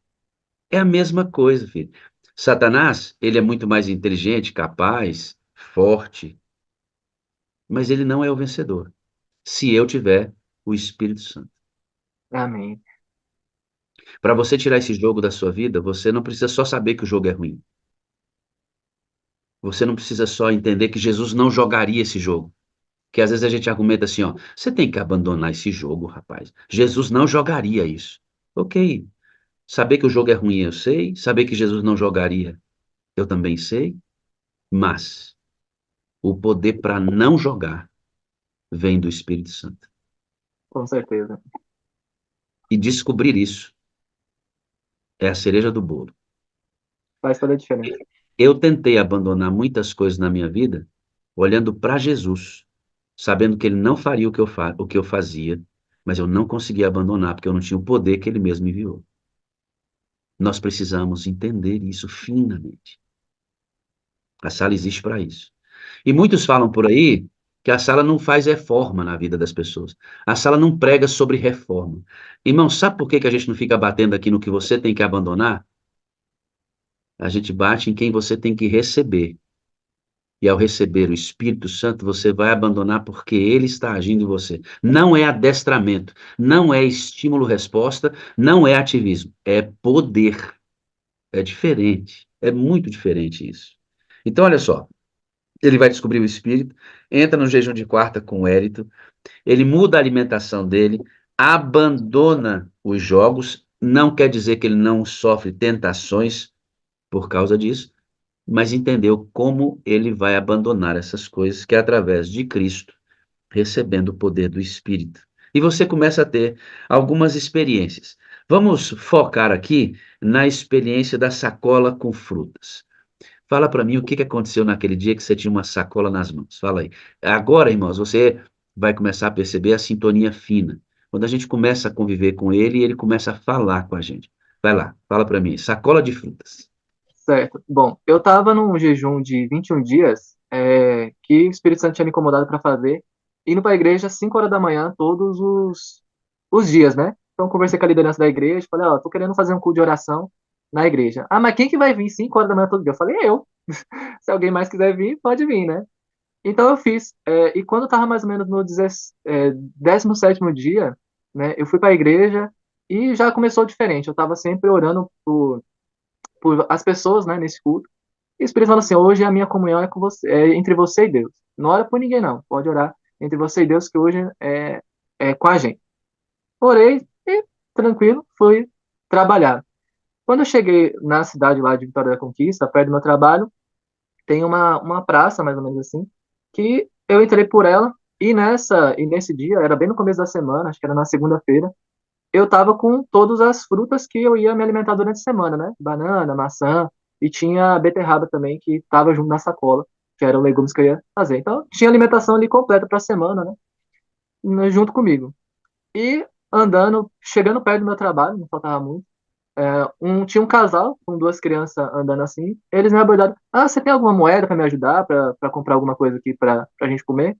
É a mesma coisa, filho. Satanás, ele é muito mais inteligente, capaz, forte, mas ele não é o vencedor. Se eu tiver o Espírito Santo. amém. Para você tirar esse jogo da sua vida, você não precisa só saber que o jogo é ruim. Você não precisa só entender que Jesus não jogaria esse jogo. Que às vezes a gente argumenta assim, ó, você tem que abandonar esse jogo, rapaz. Jesus não jogaria isso. Ok. Saber que o jogo é ruim, eu sei. Saber que Jesus não jogaria, eu também sei. Mas o poder para não jogar vem do Espírito Santo. Com certeza. E descobrir isso é a cereja do bolo. Faz toda a diferença. Eu tentei abandonar muitas coisas na minha vida olhando para Jesus, sabendo que ele não faria o que eu fazia, mas eu não conseguia abandonar porque eu não tinha o poder que ele mesmo enviou. Nós precisamos entender isso finamente. A sala existe para isso. E muitos falam por aí que a sala não faz reforma na vida das pessoas. A sala não prega sobre reforma. Irmão, sabe por que que a gente não fica batendo aqui no que você tem que abandonar? A gente bate em quem você tem que receber. E ao receber o Espírito Santo, você vai abandonar porque ele está agindo em você. Não é adestramento, não é estímulo-resposta, não é ativismo, é poder. É diferente, é muito diferente isso. Então, olha só, ele vai descobrir o Espírito, entra no jejum de quarta com o Érito, ele muda a alimentação dele, abandona os jogos, não quer dizer que ele não sofre tentações por causa disso, mas entendeu como ele vai abandonar essas coisas, que é através de Cristo, recebendo o poder do Espírito. E você começa a ter algumas experiências. Vamos focar aqui na experiência da sacola com frutas. Fala para mim o que que aconteceu naquele dia que você tinha uma sacola nas mãos. Fala aí. Agora, irmãos, você vai começar a perceber a sintonia fina. Quando a gente começa a conviver com ele, ele começa a falar com a gente. Vai lá, fala para mim. Sacola de frutas. Certo. Bom, eu tava num jejum de 21 dias, que o Espírito Santo tinha me incomodado para fazer, indo para a igreja às 5 horas da manhã, todos os dias, né? Então, conversei com a liderança da igreja, falei, ó, tô querendo fazer um culto de oração na igreja. Ah, mas quem que vai vir 5 horas da manhã todo dia? Eu falei, eu. Se alguém mais quiser vir, pode vir, né? Então, eu fiz. E quando eu tava mais ou menos no 17º dia, né, eu fui para a igreja e já começou diferente. Eu tava sempre orando por as pessoas, né, nesse culto. E o Espírito falou assim: hoje a minha comunhão é com você, é entre você e Deus. Não ora por ninguém, não. Pode orar entre você e Deus, que hoje é com a gente. Orei e, tranquilo, fui trabalhar. Quando eu cheguei na cidade lá de Vitória da Conquista, perto do meu trabalho, tem uma praça, mais ou menos assim, que eu entrei por ela, e nesse dia, era bem no começo da semana, acho que era na segunda-feira, eu tava com todas as frutas que eu ia me alimentar durante a semana, né? Banana, maçã, e tinha beterraba também, que tava junto na sacola, que eram legumes que eu ia fazer. Então, tinha alimentação ali completa para a semana, né? Junto comigo. E andando, chegando perto do meu trabalho, não faltava muito, tinha um casal com duas crianças andando assim, eles me abordaram, ah, você tem alguma moeda para me ajudar, para comprar alguma coisa aqui para a gente comer?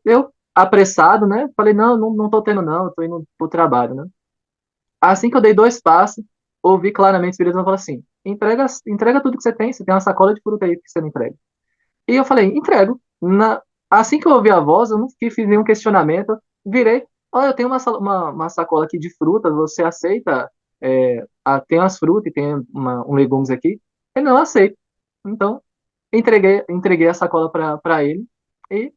Eu, apressado, né? Falei, não, não, não tô tendo não, eu tô indo pro trabalho, né? Assim que eu dei 2 passos, ouvi claramente o Espírito Santo falar assim: entrega tudo que você tem uma sacola de fruta aí que você não entrega. E eu falei: entrego. Assim que eu ouvi a voz, eu não fiz nenhum questionamento, virei: olha, eu tenho uma sacola aqui de frutas, você aceita? Tem umas frutas e tem um legumes aqui. Ele não aceita. Então, entreguei a sacola para ele e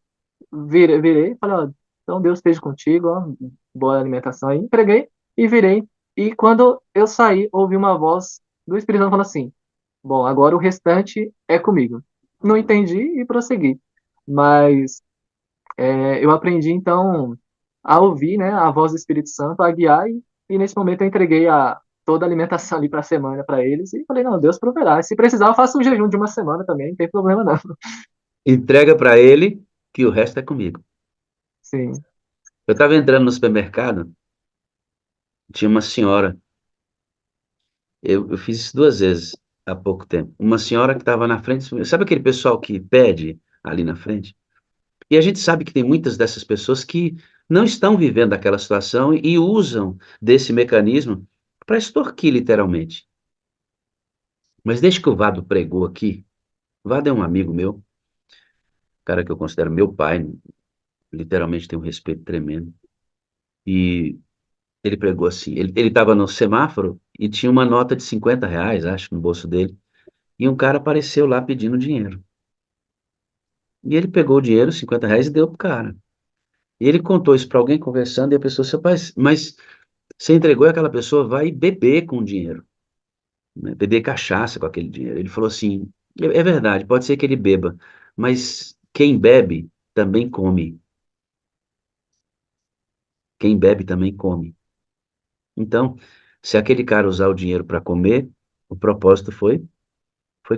virei, falei: ó, então Deus esteja contigo, ó, boa alimentação aí. Entreguei e virei. E quando eu saí, ouvi uma voz do Espírito Santo falando assim: bom, agora o restante é comigo. Não entendi e prossegui. Mas eu aprendi então a ouvir, né, a voz do Espírito Santo, a guiar, e nesse momento eu entreguei toda a alimentação ali para a semana para eles e falei: não, Deus proverá. Se precisar, eu faço um jejum de uma semana também, não tem problema não. Entrega para ele que o resto é comigo. Sim, Eu estava entrando no supermercado, tinha uma senhora. Eu fiz isso 2 vezes há pouco tempo. Uma senhora que estava na frente, sabe aquele pessoal que pede ali na frente? E a gente sabe que tem muitas dessas pessoas que não estão vivendo aquela situação e usam desse mecanismo para extorquir, literalmente. Mas desde que o Vado pregou aqui, o Vado é um amigo meu, cara que eu considero meu pai, literalmente tenho um respeito tremendo. E ele pregou assim, ele estava no semáforo e tinha uma nota de R$ 50, acho, no bolso dele. E um cara apareceu lá pedindo dinheiro. E ele pegou o dinheiro, R$ 50, e deu pro cara. E ele contou isso para alguém conversando, e a pessoa, seu pai, mas você entregou e aquela pessoa vai beber com o dinheiro, né? Beber cachaça com aquele dinheiro. Ele falou assim, é verdade, pode ser que ele beba, mas quem bebe também come. Quem bebe também come. Então, se aquele cara usar o dinheiro para comer, o propósito foi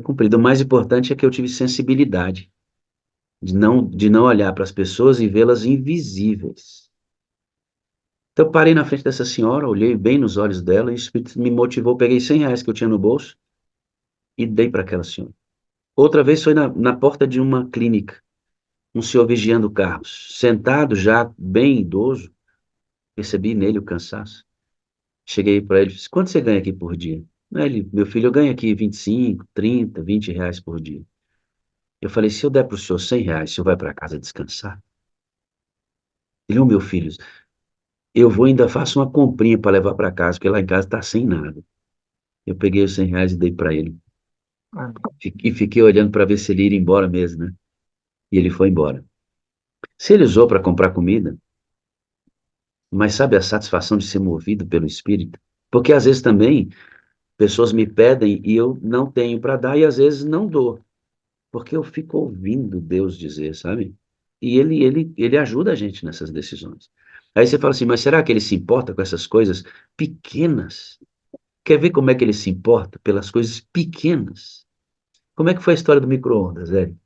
cumprido. O mais importante é que eu tive sensibilidade de não olhar para as pessoas e vê-las invisíveis. Então, eu parei na frente dessa senhora, olhei bem nos olhos dela, e o Espírito me motivou, peguei R$ 100 que eu tinha no bolso e dei para aquela senhora. Outra vez foi na porta de uma clínica, um senhor vigiando carros, sentado já, bem idoso, percebi nele o cansaço. Cheguei para ele e disse, quanto você ganha aqui por dia? Ele, meu filho, eu ganho aqui 25, 30, R$ 20 por dia. Eu falei, se eu der para o senhor R$ 100, o senhor vai para casa descansar? Ele, meu filho, eu vou ainda faço uma comprinha para levar para casa, porque lá em casa está sem nada. Eu peguei os R$ 100 e dei para ele. E fiquei olhando para ver se ele ia embora mesmo, né? E ele foi embora. Se ele usou para comprar comida, mas sabe a satisfação de ser movido pelo Espírito? Porque às vezes também pessoas me pedem e eu não tenho para dar e às vezes não dou. Porque eu fico ouvindo Deus dizer, sabe? E ele ajuda a gente nessas decisões. Aí você fala assim, mas será que ele se importa com essas coisas pequenas? Quer ver como é que ele se importa pelas coisas pequenas? Como é que foi a história do micro-ondas, Érico?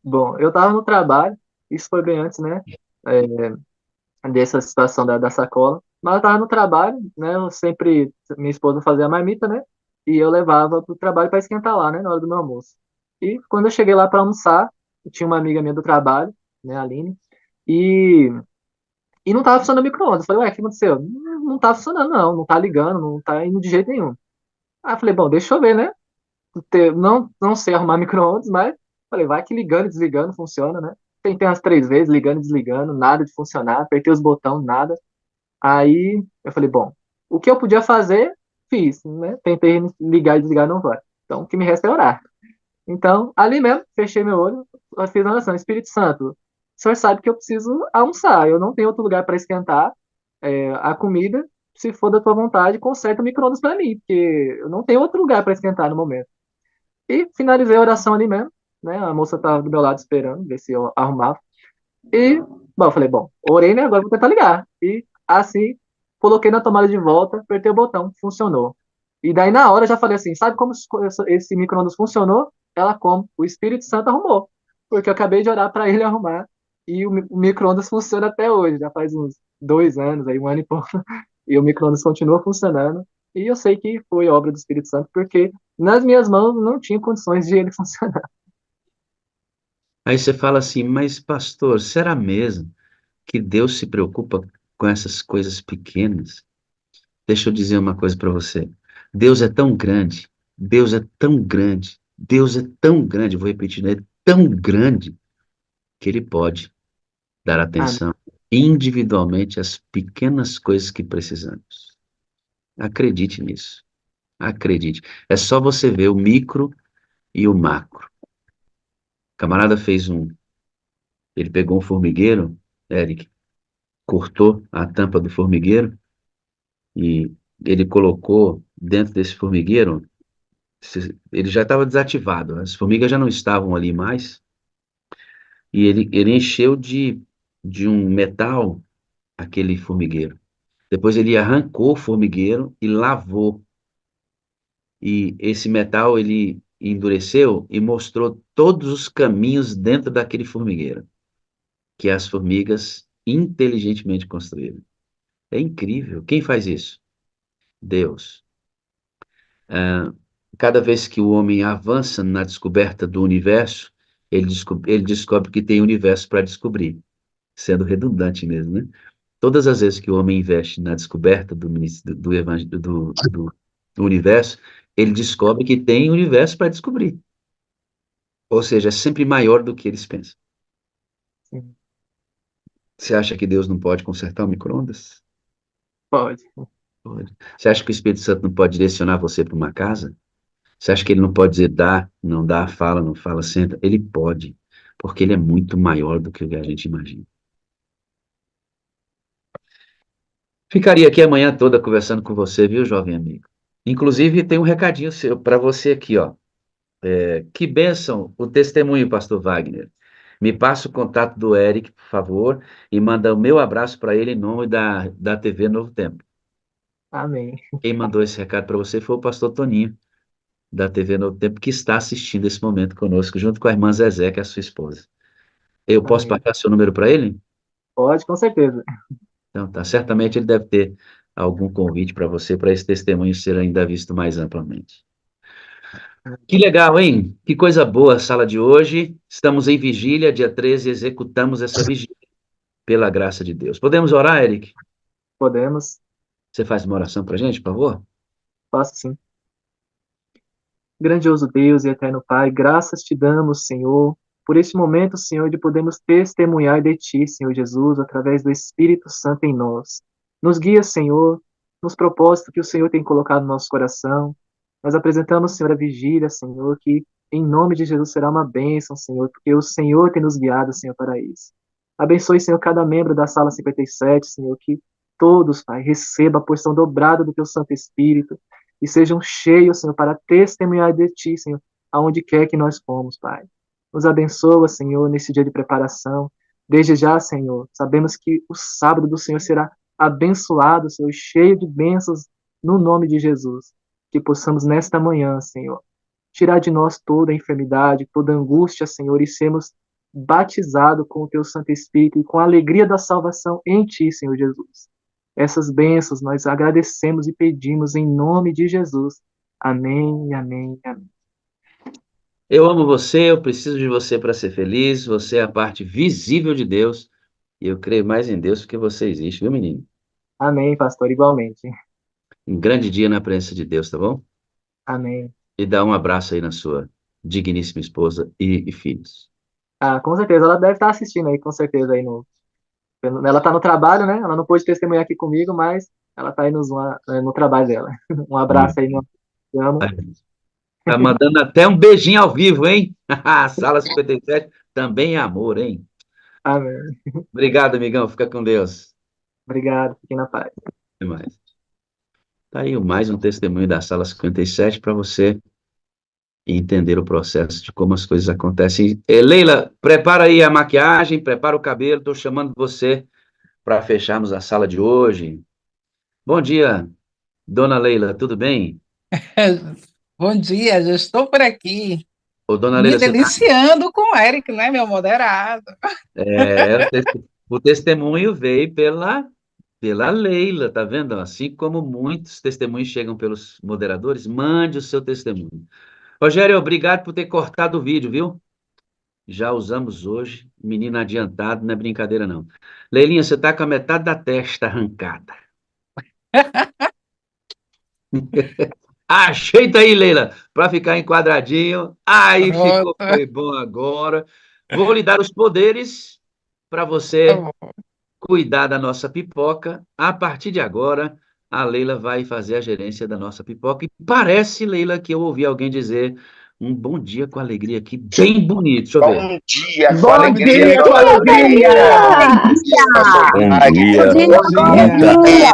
Bom, eu tava no trabalho, isso foi bem antes, né? Dessa situação da sacola. Mas eu tava no trabalho, né? Eu sempre, minha esposa fazia a marmita, né? E eu levava pro trabalho para esquentar lá, né? Na hora do meu almoço. E quando eu cheguei lá para almoçar, tinha uma amiga minha do trabalho, né? A Aline, e, e não tava funcionando o micro-ondas. Eu falei, ué, o que aconteceu? Não tá funcionando, não tá ligando, não tá indo de jeito nenhum. Aí eu falei, bom, deixa eu ver, né? Não sei arrumar micro-ondas, mas falei, vai que ligando e desligando funciona, né? Tentei umas 3 vezes, ligando e desligando, nada de funcionar, apertei os botões, nada. Aí eu falei, bom, o que eu podia fazer, fiz, né? Tentei ligar e desligar, não vai. Então, o que me resta é orar. Então, ali mesmo, fechei meu olho, eu fiz uma oração, Espírito Santo, o senhor sabe que eu preciso almoçar, eu não tenho outro lugar para esquentar a comida, se for da tua vontade, conserta o micro-ondas para mim, porque eu não tenho outro lugar para esquentar no momento. E finalizei a oração ali mesmo, né? A moça estava do meu lado esperando, ver se eu arrumava. E, bom, eu falei, bom, orei, né? Agora vou tentar ligar. E assim, coloquei na tomada de volta, apertei o botão, funcionou. E daí na hora eu já falei assim, sabe como esse micro-ondas funcionou? Ela como? O Espírito Santo arrumou. Porque eu acabei de orar para ele arrumar. E o micro-ondas funciona até hoje, já faz uns 2 anos, aí 1 ano e pouco. E o micro-ondas continua funcionando. E eu sei que foi obra do Espírito Santo, porque nas minhas mãos não tinha condições de ele funcionar. Aí você fala assim, mas pastor, será mesmo que Deus se preocupa com essas coisas pequenas? Deixa eu dizer uma coisa para você. Deus é tão grande, Deus é tão grande, Deus é tão grande, vou repetir, né? É tão grande que Ele pode dar Amém. atenção individualmente às pequenas coisas que precisamos. Acredite nisso. Acredite. É só você ver o micro e o macro. O camarada fez ele pegou um formigueiro, Eric, cortou a tampa do formigueiro e ele colocou dentro desse formigueiro, ele já estava desativado, as formigas já não estavam ali mais, e ele encheu de um metal aquele formigueiro. Depois ele arrancou o formigueiro e lavou. E esse metal ele endureceu e mostrou todos os caminhos dentro daquele formigueiro, que as formigas inteligentemente construíram. É incrível. Quem faz isso? Deus. Ah, cada vez que o homem avança na descoberta do universo, ele descobre que tem universo para descobrir, sendo redundante mesmo, né? Todas as vezes que o homem investe na descoberta do universo, ele descobre que tem universo para descobrir. Ou seja, é sempre maior do que eles pensam. Sim. Você acha que Deus não pode consertar o micro-ondas? Pode. Pode. Você acha que o Espírito Santo não pode direcionar você para uma casa? Você acha que ele não pode dizer dá, não dá, fala, não fala, senta? Ele pode, porque ele é muito maior do que o que a gente imagina. Ficaria aqui a manhã toda conversando com você, viu, jovem amigo? Inclusive, tem um recadinho para você aqui, ó. Que bênção o testemunho, pastor Wagner. Me passa o contato do Eric, por favor, e manda o meu abraço para ele em nome da TV Novo Tempo. Amém. Quem mandou esse recado para você foi o pastor Toninho, da TV Novo Tempo, que está assistindo esse momento conosco, junto com a irmã Zezé, que é a sua esposa. Eu posso Amém. passar seu número para ele? Pode, com certeza. Então, tá. Certamente ele deve ter algum convite para você, para esse testemunho ser ainda visto mais amplamente. Que legal, hein? Que coisa boa a sala de hoje. Estamos em vigília, dia 13, executamos essa vigília, pela graça de Deus. Podemos orar, Eric? Podemos. Você faz uma oração para a gente, por favor? Faço sim. Grandioso Deus e eterno Pai, graças te damos, Senhor, por este momento, Senhor, de podermos testemunhar de ti, Senhor Jesus, através do Espírito Santo em nós. Nos guia, Senhor, nos propósitos que o Senhor tem colocado no nosso coração. Nós apresentamos, Senhor, a vigília, Senhor, que em nome de Jesus será uma bênção, Senhor, porque o Senhor tem nos guiado, Senhor, para isso. Abençoe, Senhor, cada membro da sala 57, Senhor, que todos, Pai, receba a porção dobrada do teu Santo Espírito e sejam cheios, Senhor, para testemunhar de ti, Senhor, aonde quer que nós fomos, Pai. Nos abençoa, Senhor, nesse dia de preparação. Desde já, Senhor, sabemos que o sábado do Senhor será abençoado, Senhor, cheio de bênçãos no nome de Jesus. Que possamos nesta manhã, Senhor, tirar de nós toda a enfermidade, toda a angústia, Senhor, e sermos batizados com o teu Santo Espírito e com a alegria da salvação em ti, Senhor Jesus. Essas bênçãos nós agradecemos e pedimos em nome de Jesus. Amém, amém, amém. Eu amo você, eu preciso de você para ser feliz, você é a parte visível de Deus, e eu creio mais em Deus do que você existe, viu, menino? Amém, pastor, igualmente. Um grande dia na presença de Deus, tá bom? Amém. E dá um abraço aí na sua digníssima esposa e filhos. Ah, com certeza, ela deve estar assistindo aí, com certeza, aí no... Ela está no trabalho, né? Ela não pôde testemunhar aqui comigo, mas ela está aí no trabalho dela. Um abraço aí, meu. Te amo. Tá mandando até um beijinho ao vivo, hein? Sala 57 também é amor, hein? Amém. Obrigado, amigão. Fica com Deus. Obrigado, fiquem na paz. Até mais. Tá aí mais um testemunho da Sala 57 para você entender o processo de como as coisas acontecem. Leila, prepara aí a maquiagem, prepara o cabelo. Estou chamando você para fecharmos a sala de hoje. Bom dia, dona Leila, tudo bem? Bom dia, já estou por aqui, Ô, dona me Leila, você tá... deliciando com o Eric, né, meu moderado. O testemunho veio pela Leila, tá vendo? Assim como muitos testemunhos chegam pelos moderadores, mande o seu testemunho. Rogério, obrigado por ter cortado o vídeo, viu? Já usamos hoje, menino adiantado, não é brincadeira não. Leilinha, você tá com a metade da testa arrancada. Ajeita aí, Leila, para ficar enquadradinho. Aí ficou, foi bom agora. Vou lhe dar os poderes para você cuidar da nossa pipoca. A partir de agora, a Leila vai fazer a gerência da nossa pipoca. E parece, Leila, que eu ouvi alguém dizer um bom dia com alegria aqui, bem bonito. Deixa eu ver. Bom dia com Bom alegria. dia com alegria! Bom dia. Bom dia.